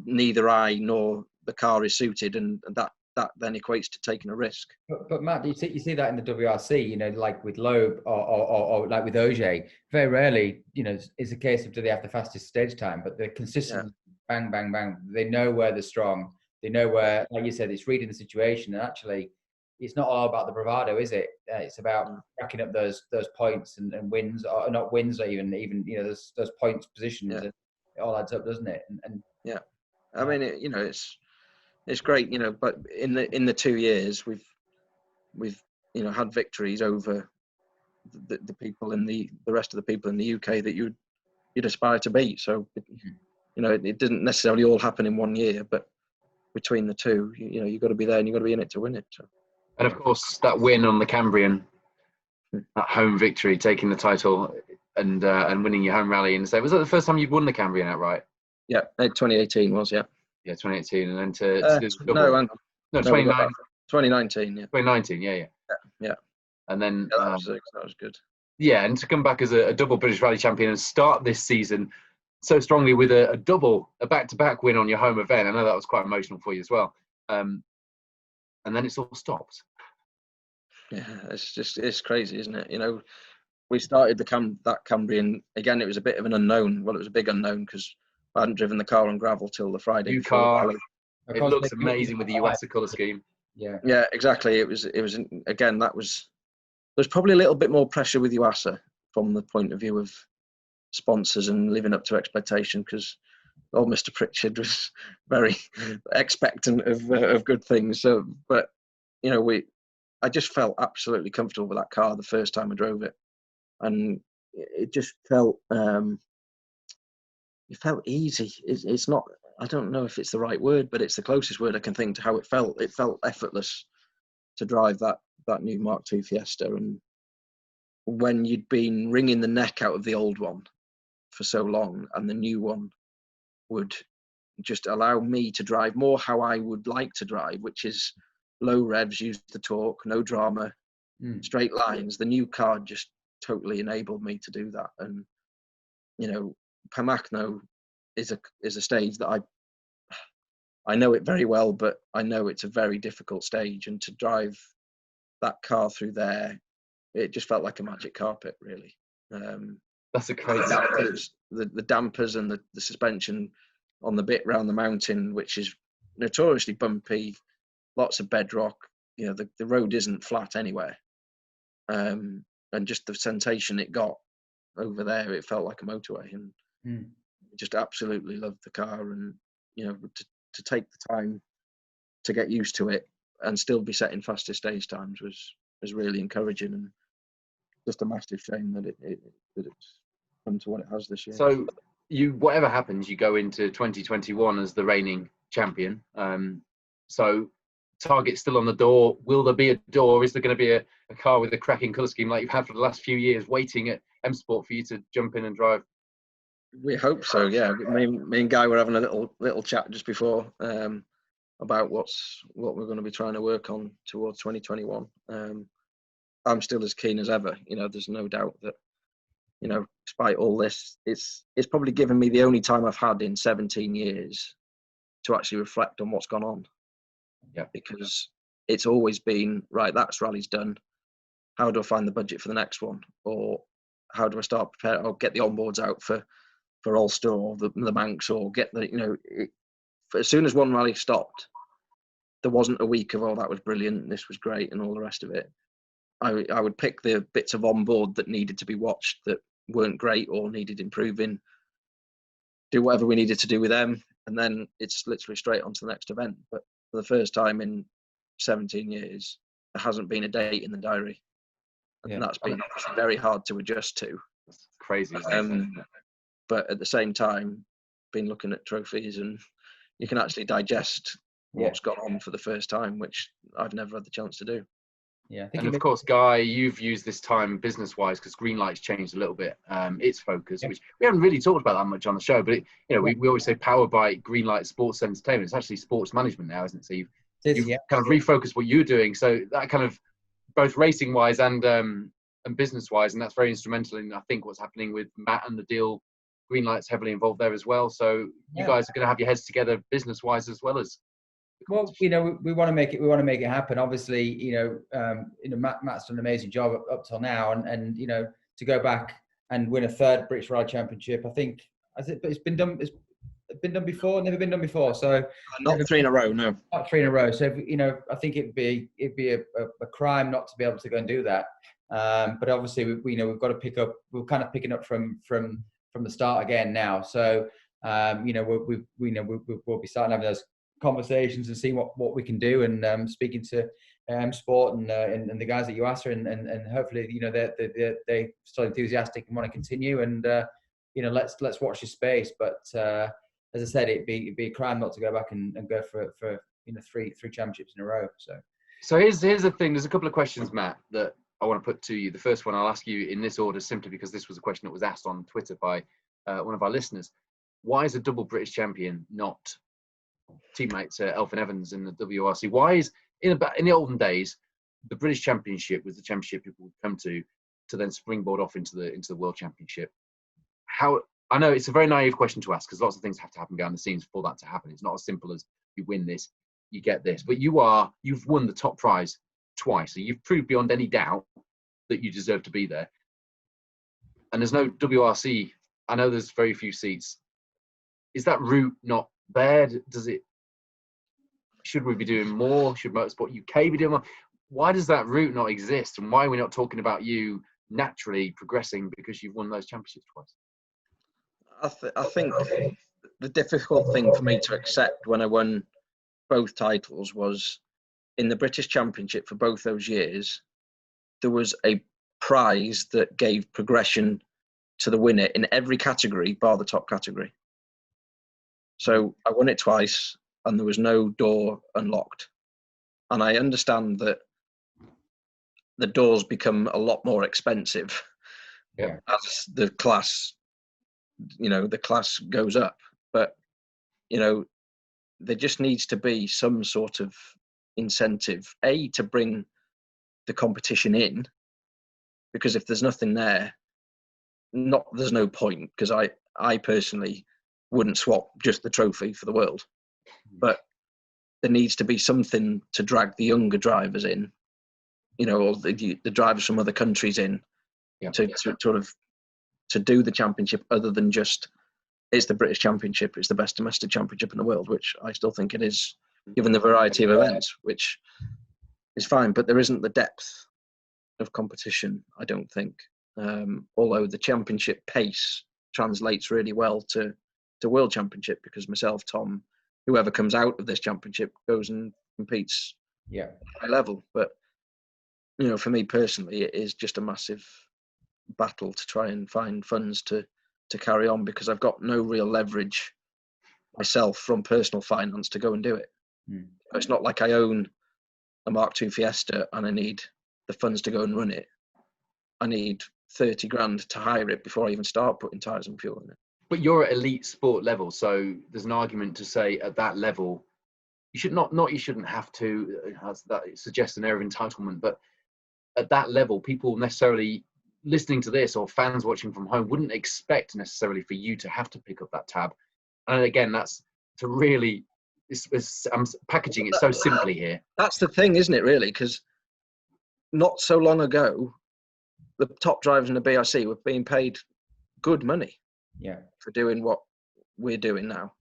neither I nor the car is suited, and that then equates to taking a risk. But Matt, you see that in the WRC, like with Loeb or like with Ogier, very rarely, it's a case of do they have the fastest stage time, but they're consistent, bang, bang, bang. They know where they're strong. They know where, like you said, it's reading the situation. And actually, it's not all about the bravado, is it? It's about racking up those points and wins, or not wins, or even those points positions. Yeah. It all adds up, doesn't it? And yeah, I mean, it's great, but in the 2 years we've had victories over the people in the rest of the people in the UK that you'd aspire to beat. So it didn't necessarily all happen in 1 year, but between the two, you've got to be there and you've got to be in it to win it. So. And of course, that win on the Cambrian, that home victory, taking the title, and winning your home rally. And so was that the first time you'd won the Cambrian outright? Yeah, 2018 was, yeah. Yeah, 2018, and then to do the double. No, 2019, yeah. 2019, yeah. Yeah. And then that was good. Yeah, and to come back as a double British Rally champion and start this season so strongly with a back-to-back win on your home event. I know that was quite emotional for you as well. And then it's all stopped. Yeah, it's crazy, isn't it? You know, we started that Cambrian, again, it was a bit of an unknown. Well, it was a big unknown because I hadn't driven the car on gravel till the Friday New before car. the rally. It looks amazing with the Yuasa colour scheme. Yeah, exactly. It was again, there's probably a little bit more pressure with Yuasa from the point of view of sponsors and living up to expectation, because old Mr. Pritchard was very expectant of good things. So, but you know, I just felt absolutely comfortable with that car the first time I drove it, and it just felt easy. It's not. I don't know if it's the right word, but it's the closest word I can think to how it felt. It felt effortless to drive that new Mark II Fiesta, and when you'd been wringing the neck out of the old one for so long, and the new one would just allow me to drive more how I would like to drive, which is low revs, use the torque, no drama, straight lines. The new car just totally enabled me to do that. And you know, Pamacno is a stage that I know it very well, but I know it's a very difficult stage, and to drive that car through there, it just felt like a magic carpet, really. That's a crazy. The dampers and the suspension on the bit round the mountain, which is notoriously bumpy, lots of bedrock. You know, the road isn't flat anywhere, and just the sensation it got over there, it felt like a motorway, and just absolutely loved the car. And you know, to take the time to get used to it and still be setting faster stage times was really encouraging, and just a massive shame that it's come to what it has this year. So whatever happens, you go into 2021 as the reigning champion. So target's still on the door. Will there be a door? Is there going to be a car with a cracking colour scheme like you've had for the last few years, waiting at M Sport for you to jump in and drive? We hope so. Yeah, me and Guy were having a little chat just before about what we're going to be trying to work on towards 2021. I'm still as keen as ever. You know, there's no doubt that, you know, despite all this, it's probably given me the only time I've had in 17 years to actually reflect on what's gone on. Yeah. Because it's always been, right, that's rally's done. How do I find the budget for the next one? Or how do I start preparing, or get the onboards out for Ulster or the Manx, or get the, you know, as soon as one rally stopped, there wasn't a week of, oh, that was brilliant, this was great, and all the rest of it. I would pick the bits of onboard that needed to be watched, that weren't great or needed improving, do whatever we needed to do with them, and then it's literally straight on to the next event. But for the first time in 17 years, there hasn't been a date in the diary. And that's been very hard to adjust to. That's crazy, isn't it? But at the same time, been looking at trophies, and you can actually digest what's gone on for the first time, which I've never had the chance to do. Yeah, I think and of course, Guy, you've used this time business-wise because Greenlight's changed a little bit its focus, which we haven't really talked about that much on the show. But we always say powered by Greenlight Sports Entertainment. It's actually sports management now, isn't it? So you've kind of refocused what you're doing. So that kind of both racing-wise and business-wise, and that's very instrumental in, I think, what's happening with Matt and the deal. Greenlight's heavily involved there as well. So you guys are going to have your heads together business-wise as well as. Well, you know, we want to make it happen. Obviously, you know, Matt's done an amazing job up till now, and you know, to go back and win a third British Rally Championship, I think it's been done. It's been done before, never been done before. So not 3 in a row, no. Not 3 in a row. So you know, I think it'd be a crime not to be able to go and do that. But obviously, we've got to pick up. We're kind of picking up from the start again now. So you know, we'll be starting having those conversations and seeing what we can do, and speaking to Sport and the guys at Yuasa, and hopefully, you know, they're still enthusiastic and want to continue, and you know, let's watch this space. But as I said, it'd be a crime not to go back and go for you know, three championships in a row. So here's the thing. There's a couple of questions, Matt, that I want to put to you. The first one I'll ask you in this order, simply because this was a question that was asked on Twitter by one of our listeners. Why is a double British champion not teammates Elfyn Evans in the WRC? Why is, in the olden days, the British Championship was the championship people would come to then springboard off into the World Championship? How, I know it's a very naive question to ask, because lots of things have to happen behind the scenes for that to happen. It's not as simple as you win this, you get this. But you've won the top prize twice, so you've proved beyond any doubt that you deserve to be there. And there's no WRC. I know there's very few seats. Is that route not there? Should we be doing more? Should Motorsport UK be doing more? Why does that route not exist? And why are we not talking about you naturally progressing because you've won those championships twice? I think the difficult thing for me to accept when I won both titles was, in the British Championship for both those years, there was a prize that gave progression to the winner in every category bar the top category. So I won it twice and there was no door unlocked. And I understand that the doors become a lot more expensive as the class goes up. But, there just needs to be some sort of incentive, to bring the competition in, because if there's nothing there, there's no point, because I personally wouldn't swap just the trophy for the world. But there needs to be something to drag the younger drivers in, or the drivers from other countries in, to do the championship, other than just, it's the British Championship, it's the best domestic championship in the world, which I still think it is, given the variety of events, which is fine. But there isn't the depth of competition, I don't think. Although the championship pace translates really well to World Championship, because myself, Tom, whoever comes out of this championship goes and competes at a high level. But, for me personally, it is just a massive battle to try and find funds to carry on, because I've got no real leverage myself from personal finance to go and do it. It's not like I own a Mark II Fiesta and I need the funds to go and run it. I need 30 grand to hire it before I even start putting tyres and fuel in it. But you're at elite sport level, so there's an argument to say at that level, you should you shouldn't have to, that suggests an air of entitlement, but at that level, people necessarily listening to this, or fans watching from home, wouldn't expect necessarily for you to have to pick up that tab. And again, that's to really, I'm packaging it so simply here. That's the thing, isn't it, really? Because not so long ago, the top drivers in the BRC were being paid good money for doing what we're doing now.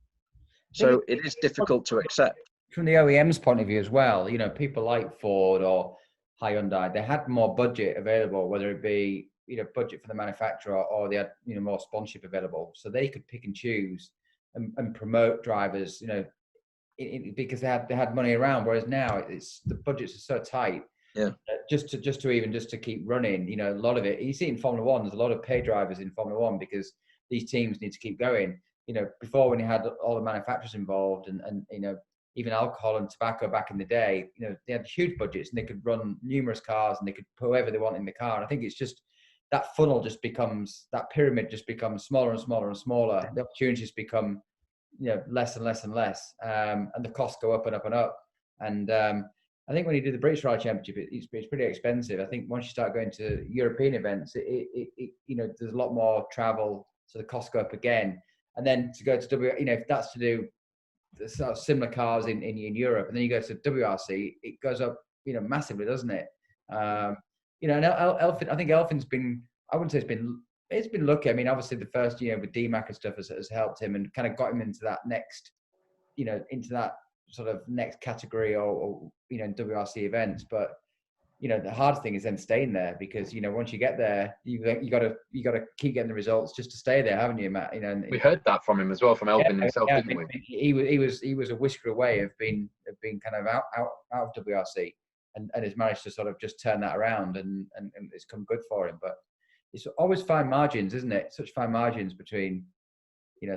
So it is difficult to accept. From the OEM's point of view as well, people like Ford or Hyundai, they had more budget available, whether it be, budget for the manufacturer, or they had, more sponsorship available. So they could pick and choose and promote drivers, because they had money around. Whereas now the budgets are so tight. Yeah. Just to keep running, a lot of it, you see in Formula One, there's a lot of pay drivers in Formula One because these teams need to keep going. Before, when you had all the manufacturers involved and even alcohol and tobacco back in the day, they had huge budgets and they could run numerous cars and they could put whoever they want in the car. And I think it's just that funnel that pyramid just becomes smaller and smaller and smaller. The opportunities become, less and less and less. And the costs go up and up and up. And I think when you do the British Rally Championship, it's pretty expensive. I think once you start going to European events, there's a lot more travel, so the costs go up again. And then to go to if that's to do the sort of similar cars in Europe, and then you go to WRC, it goes up, massively, doesn't it? And Elfyn, I think Elfyn's been, I wouldn't say it's been lucky. I mean, obviously the first year with DMAC and stuff has helped him and kind of got him into that next, into that sort of next category or WRC events. But the hard thing is then staying there, because once you get there, you got to keep getting the results just to stay there, haven't you, Matt? And we heard that from him as well, from Elfyn himself, didn't we? He was a whisker away of being kind of out of WRC, and has managed to sort of just turn that around, and it's come good for him. But it's always fine margins, isn't it? Such fine margins between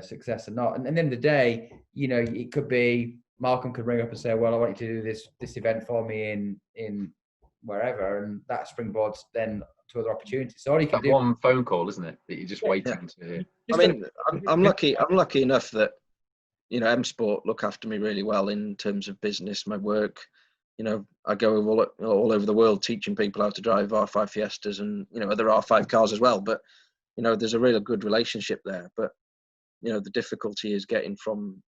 success and not. And at the end of the day, it could be Malcolm could ring up and say, well, I want you to do this event for me in wherever, and that springboards then to other opportunities. So all you can That do, one phone call, isn't it, that you're just waiting to hear. I mean, I'm lucky enough that, you know, M Sport look after me really well in terms of business, my work. You know, I go all over the world teaching people how to drive R5 Fiestas and, you know, other R5 cars as well. But, you know, there's a real good relationship there. But, you know, the difficulty is getting from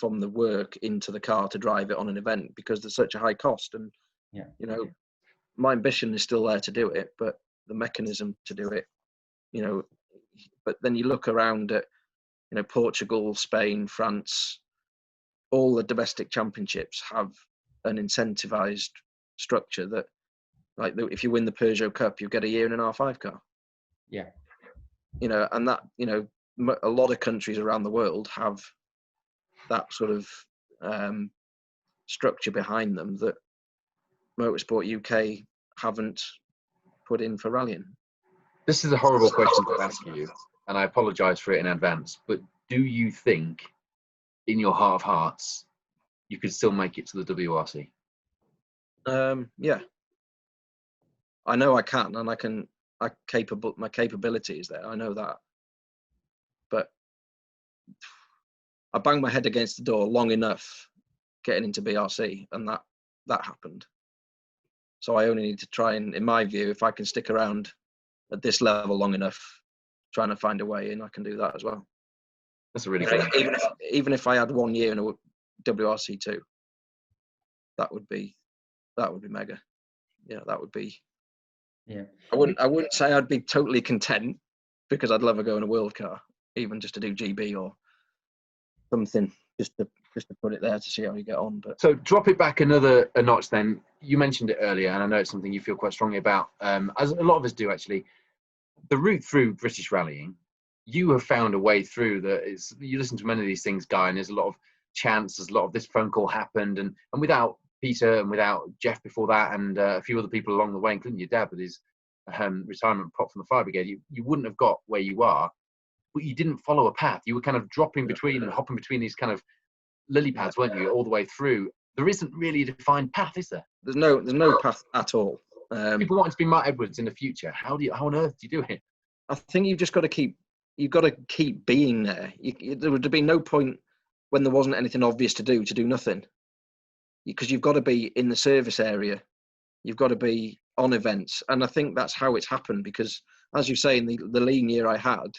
the work into the car to drive it on an event, because there's such a high cost. And, you know, my ambition is still there to do it, but the mechanism to do it, you know, but then you look around at, you know, Portugal, Spain, France, all the domestic championships have an incentivized structure that, like, if you win the Peugeot Cup, you get a year in an R5 car. Yeah. You know, and that, you know, a lot of countries around the world have that sort of structure behind them that Motorsport UK haven't put in for rallying. This is a horrible question to ask you, and I apologise for it in advance, but do you think, in your heart of hearts, you could still make it to the WRC? Yeah. I know I can, and my capability is there. I know that. But I banged my head against the door long enough getting into BRC, and that happened. So I only need to try and, in my view, if I can stick around at this level long enough, trying to find a way in, I can do that as well. That's a really good idea. Even if I had 1 year in a WRC2, that would be mega. Yeah, that would be. Yeah. I wouldn't say I'd be totally content, because I'd love to go in a world car, even just to do GB or something, just to put it there to see how you get on. But so drop it back a notch then. You mentioned it earlier, and I know it's something you feel quite strongly about, as a lot of us do actually. The route through British rallying, you have found a way through that is, you listen to many of these things, Guy, and there's a lot of chance, there's a lot of this phone call happened, and without Peter and without Jeff before that, and a few other people along the way, including your dad with his retirement prop from the fire brigade, you wouldn't have got where you are. But you didn't follow a path. You were kind of dropping between and hopping between these kind of lily pads, weren't you, all the way through? There isn't really a defined path, is there? There's no path at all. People wanting to be Mark Edwards in the future. How on earth do you do it? I think you've just got to keep being there. There would have been no point when there wasn't anything obvious to do nothing, because you've got to be in the service area. You've got to be on events, and I think that's how it's happened. Because, as you say, in the lean year I had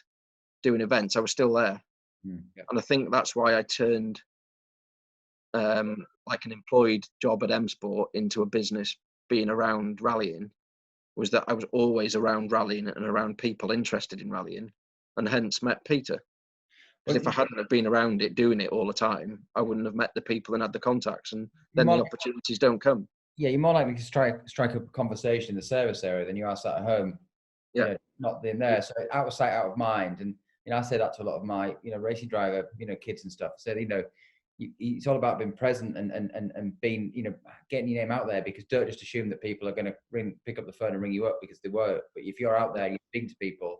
doing events, I was still there, and I think that's why I turned like an employed job at M Sport into a business, being around rallying, was that I was always around rallying and around people interested in rallying, and hence met Peter. Because if I hadn't have been around it, doing it all the time, I wouldn't have met the people and had the contacts, and then the opportunities don't come. Yeah, you're more likely to strike up a conversation in the service area than you are sat at home. Yeah, you know, not in there. So out of sight, out of mind. And you know, I say that to a lot of my racing driver kids and stuff. I said it's all about being present and being getting your name out there, because don't just assume that people are going to pick up the phone and ring you up, because they won't. But if you're out there, you're speaking to people,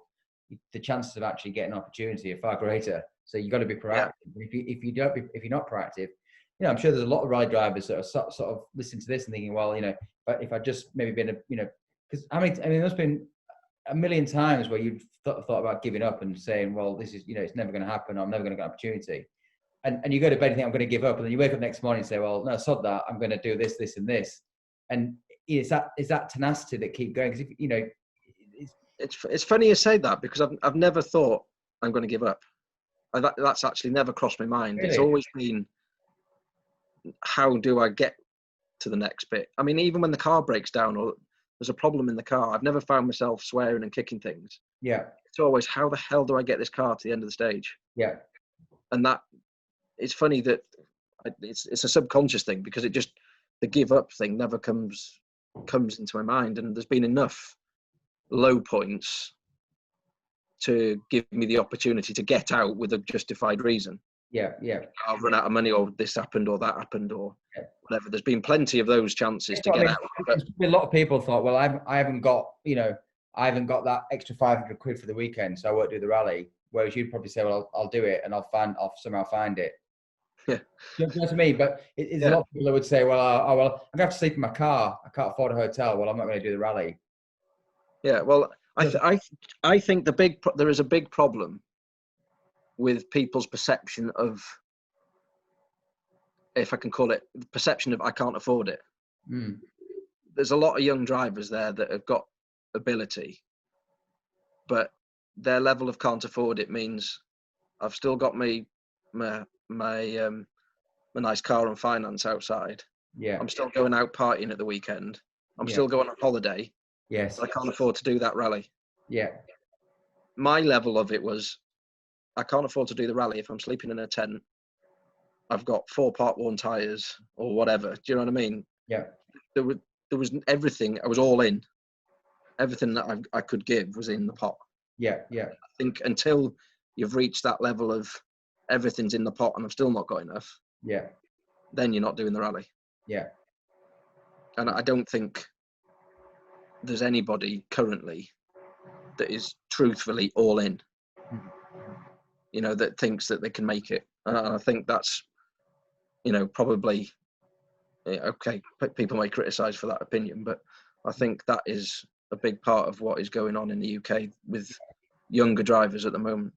the chances of actually getting an opportunity are far greater. So you've got to be proactive. Yeah. If you're not proactive, I'm sure there's a lot of rally drivers that are sort of listening to this and thinking, well, if I just maybe been because there's been a million times where you've thought about giving up and saying, well, this is it's never going to happen. I'm never going to get an opportunity. And you go to bed and think, I'm going to give up. And then you wake up next morning and say, well, no, sod that. I'm going to do this, this, and this. And is that tenacity that keep going? Because it's funny you say that, because I've never thought I'm going to give up. That's actually never crossed my mind. Really? It's always been, how do I get to the next bit? I mean, even when the car breaks down or there's a problem in the car, I've never found myself swearing and kicking things. Yeah. It's always, how the hell do I get this car to the end of the stage? Yeah. And that, it's funny that it's a subconscious thing, because the give up thing never comes into my mind. And there's been enough low points to give me the opportunity to get out with a justified reason. Yeah, yeah. I've run out of money, or this happened, or that happened, or whatever. There's been plenty of those chances to get out. But a lot of people thought, well, I haven't got that extra 500 quid for the weekend, so I won't do the rally. Whereas you'd probably say, well, I'll do it, and I'll somehow find it. Yeah. You know what I mean? But it's a lot of people that would say, well, I'm going to have to sleep in my car. I can't afford a hotel. Well, I'm not going to do the rally. Yeah, well, I think there is a big problem with people's perception of, if I can call it, the perception of I can't afford it. Mm. There's a lot of young drivers there that have got ability, but their level of can't afford it means I've still got my nice car and finance outside. Yeah. I'm still going out partying at the weekend. I'm Yeah. still going on holiday. Yes. I can't afford to do that rally. Yeah. My level of it was, I can't afford to do the rally if I'm sleeping in a tent. I've got 4 part-worn tyres or whatever. Do you know what I mean? Yeah. There was everything. I was all in. Everything that I could give was in the pot. Yeah. Yeah. I think until you've reached that level of everything's in the pot and I've still not got enough, Yeah. then you're not doing the rally. Yeah. And I don't think there's anybody currently that is truthfully all in, you know, that thinks that they can make it. And I think that's, you know, probably, okay, people may criticise for that opinion, but I think that is a big part of what is going on in the UK with younger drivers at the moment.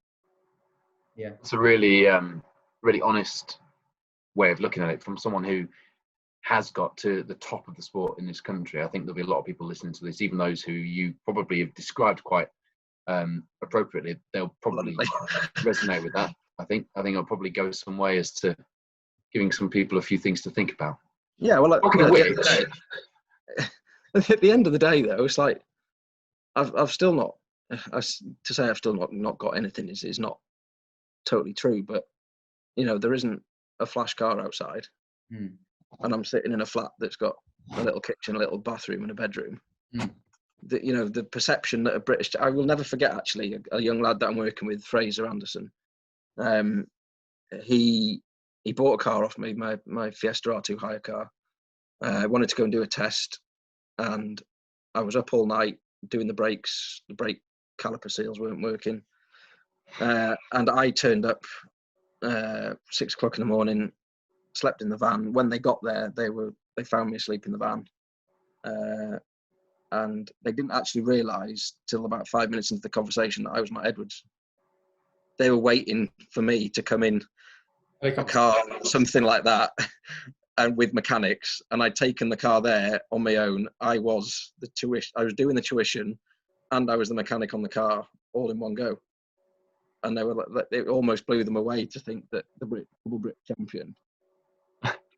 Yeah. It's a really, really honest way of looking at it from someone who has got to the top of the sport in this country. I think there'll be a lot of people listening to this, even those who you probably have described quite appropriately. They'll probably resonate with that. I think it'll probably go some way as to giving some people a few things to think about. Yeah, well, at the end of the day, though, it's like I've still not. To say I've still not got anything is not totally true. But you know, there isn't a flash car outside, and I'm sitting in a flat that's got a little kitchen, a little bathroom, and a bedroom. You know, the perception that a British, I will never forget actually a young lad that I'm working with, Fraser Anderson. He bought a car off me, my Fiesta R2 hire car. I wanted to go and do a test, and I was up all night doing the brakes. The brake caliper seals weren't working, and I turned up 6 o'clock in the morning, slept in the van. When they got there, they found me asleep in the van, and they didn't actually realise till about 5 minutes into the conversation that I was Matt Edwards. They were waiting for me to come in a car, something like that, and with mechanics. And I'd taken the car there on my own. I was I was doing the tuition, and I was the mechanic on the car, all in one go. And they were like, it almost blew them away to think that the double Brit champion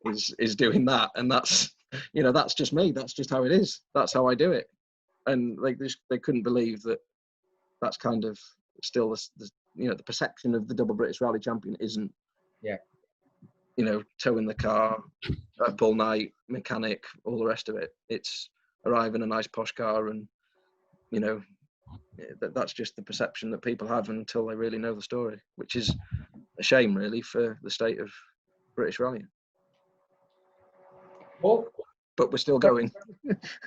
is doing that. And that's, you know, that's just me. That's just how it is. That's how I do it. And like they couldn't believe that. That's kind of still the you know, the perception of the double British Rally champion isn't, you know, towing the car up all night, mechanic, all the rest of it. It's arrive in a nice posh car, and you know, that's just the perception that people have until they really know the story, which is a shame really for the state of British rallying. Well, but we're still going.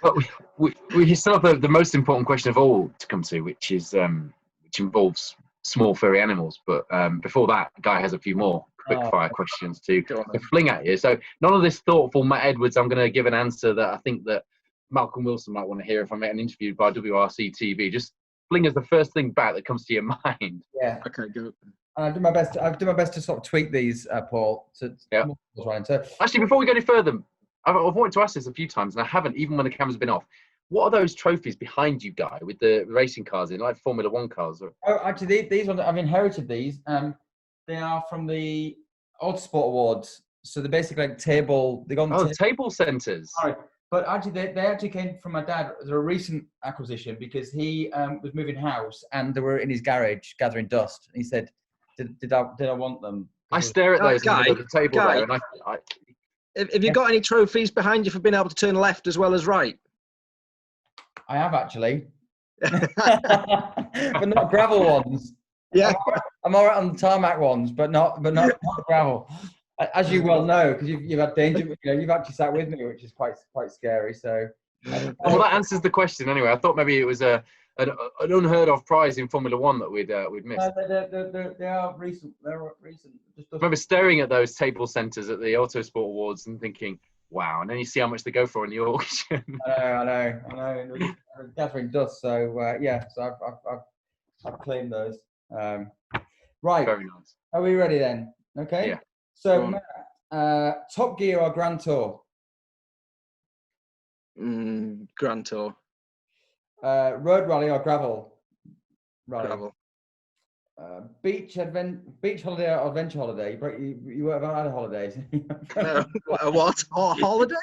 But we still have the most important question of all to come to, which is which involves small furry animals. But before that, Guy has a few more quick fire questions to fling at you. So none of this thoughtful Matt Edwards. I'm going to give an answer that I think that Malcolm Wilson might want to hear if I'm getting interviewed by WRC TV. Just fling us the first thing back that comes to your mind. Yeah. Okay, go. I'll do my best. I'll do my best to sort of tweak these, Paul. So actually, before we go any further, I've wanted to ask this a few times, and I haven't, even when the camera's been off. What are those trophies behind you, Guy, with the racing cars in, like Formula One cars? Oh, actually, these ones, I've inherited these. They are from the Autosport Awards. So they're basically like table. They got table centres. Sorry, but actually, they actually came from my dad. They're a recent acquisition because he was moving house and they were in his garage gathering dust. And he said, "Did I want them?" I stare at those Guy, in the table there, and have you got any trophies behind you for being able to turn left as well as right? I have actually, but not gravel ones. Yeah, I'm all right on the tarmac ones, but not gravel. As you well know, because you've had danger. You know, you've actually sat with me, which is quite scary. So, well, that answers the question anyway. I thought maybe it was a an unheard of prize in Formula One that we'd missed. They are recent. They're recent. I remember staring at those table centres at the Autosport Awards and thinking, wow, and then you see how much they go for in the auction. I know. We're gathering dust, so so I've claimed those. Right. Very nice. Are we ready then? Okay. Yeah. So, Top Gear or Grand Tour? Grand Tour. Road Rally or Gravel Rally? Gravel. Beach holiday or adventure holiday? You were about other holidays. A what? Oh, holiday?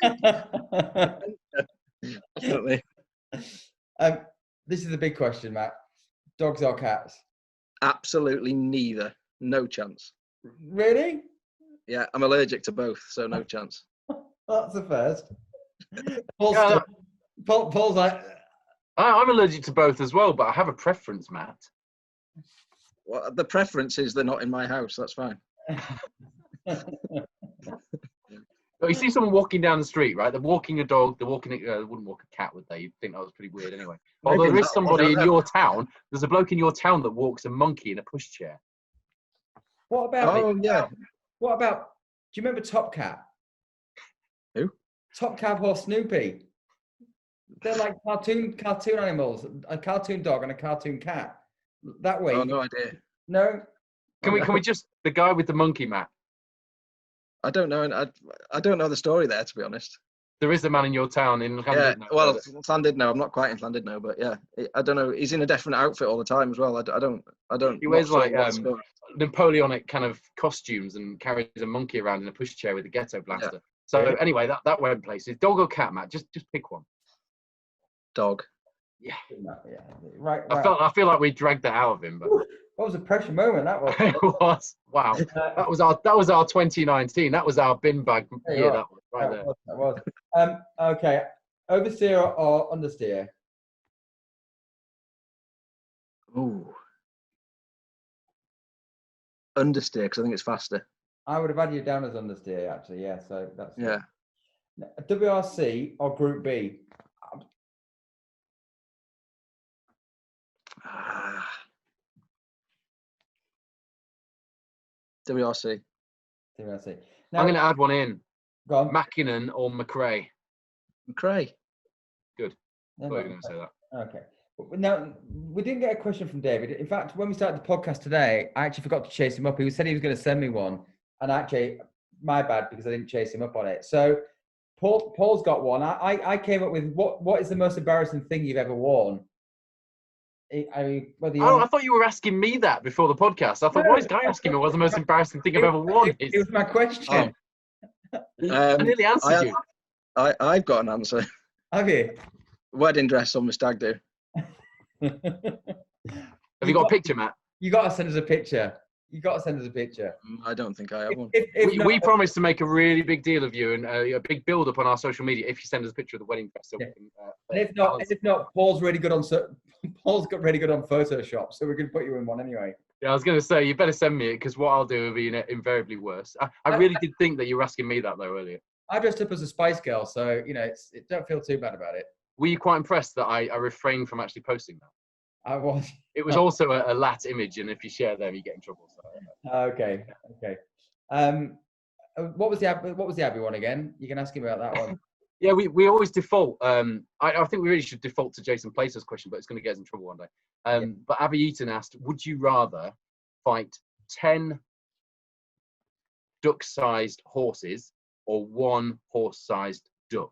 Definitely. This is the big question, Matt. Dogs or cats? Absolutely neither. No chance. Really? Yeah, I'm allergic to both, so no chance. That's the first. Paul's like... I'm allergic to both as well, but I have a preference, Matt. Well, the preference is they're not in my house. That's fine. Well, you see someone walking down the street, right? They're walking a dog. They're walking. They wouldn't walk a cat, would they? You'd think that was pretty weird, anyway. Although there is somebody in your town. There's a bloke in your town that walks a monkey in a pushchair. What about? Oh yeah. What about? Do you remember Top Cat? Who? Top Cat or Snoopy? They're like cartoon animals. A cartoon dog and a cartoon cat. That way. Oh, no idea. No. Can we just the guy with the monkey, Matt? I don't know. I don't know the story there, to be honest. There is a man in your town in Llandudno. Yeah, well, Llandudno. I'm not quite in Llandudno, but yeah, I don't know. He's in a different outfit all the time as well. I don't. He wears like Napoleonic kind of costumes and carries a monkey around in a pushchair with a ghetto blaster. Yeah. So anyway, that went places. Dog or cat, Matt? Just pick one. Dog. Yeah. Right. I feel like we dragged that out of him, but that was a pressure moment. That was. It was. Wow. That was our 2019. That was our bin bag year. That was right there. That was. Okay. Oversteer or understeer? Ooh. Understeer, because I think it's faster. I would have had you down as understeer, actually. Yeah. So that's. Yeah. WRC or Group B? WRC. Now, I'm going to add one in. Go on. Mackinnon or McRae? McRae. Good. I thought you were going to say that. Okay. Now, we didn't get a question from David. In fact, when we started the podcast today, I actually forgot to chase him up. He said he was going to send me one. And actually, my bad, because I didn't chase him up on it. So Paul's got one. I came up with what is the most embarrassing thing you've ever worn? I mean, I thought you were asking me that before the podcast. I thought, why is Guy asking me what's the most embarrassing thing I've ever worn? It was my question. I nearly answered you. I've got an answer. Have you? Wedding dress on my stag do. Have you got a picture, Matt? You got to send us a picture. I don't think I have one. We promised to make a really big deal of you and a big build up on our social media if you send us a picture of the wedding dress. So yeah. we can, and if not, Paul's really good on Photoshop, so we can put you in one anyway. Yeah, I was going to say you better send me it because what I'll do will be invariably worse. I really did think that you were asking me that though earlier. I dressed up as a Spice Girl, so don't feel too bad about it. Were you quite impressed that I refrained from actually posting that? I was. It was also a lat image, and if you share them, you get in trouble. So. Okay. What was the Abbey one again? You can ask him about that one. Yeah, we always default. I think we really should default to Jason Placer's question, but it's going to get us in trouble one day. But Abby Eaton asked, would you rather fight 10 duck-sized horses or 1 horse-sized duck?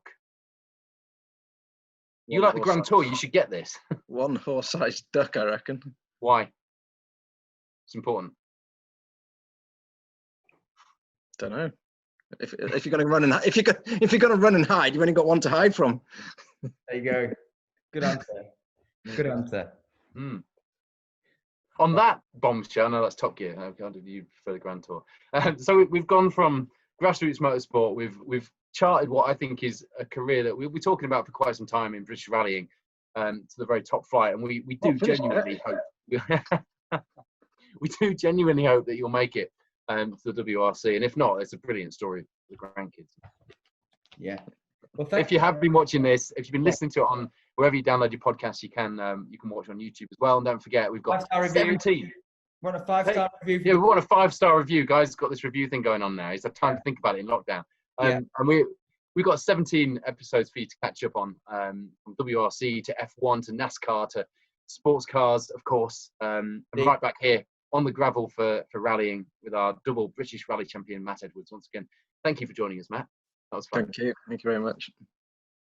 You like the Grand Tour, you should get this. 1 horse-sized duck, I reckon. Why? It's important. Don't know. If you're going to run and if you're going to run and hide, you've only got one to hide from. There you go. Good answer. On that bombshell, no, that's Top Gear. How did you prefer the Grand Tour? So we've gone from grassroots motorsport. We've charted what I think is a career that we'll be talking about for quite some time in British rallying, to the very top flight, and we do genuinely hope. We do genuinely hope that you'll make it to the WRC, and if not, it's a brilliant story for the grandkids. Yeah. Well, if you have been watching this, if you've been listening to it on wherever you download your podcasts, you can watch on YouTube as well. And don't forget, we've got 17. Want a 5-star review? Yeah, we want a 5-star review, guys. Got this review thing going on now. He's had time to think about it in lockdown. And we've got 17 episodes for you to catch up on, from WRC to F1 to NASCAR to sports cars, of course. And right back here on the gravel for rallying with our double British rally champion, Matt Edwards. Once again, thank you for joining us, Matt. That was fun. Thank you very much.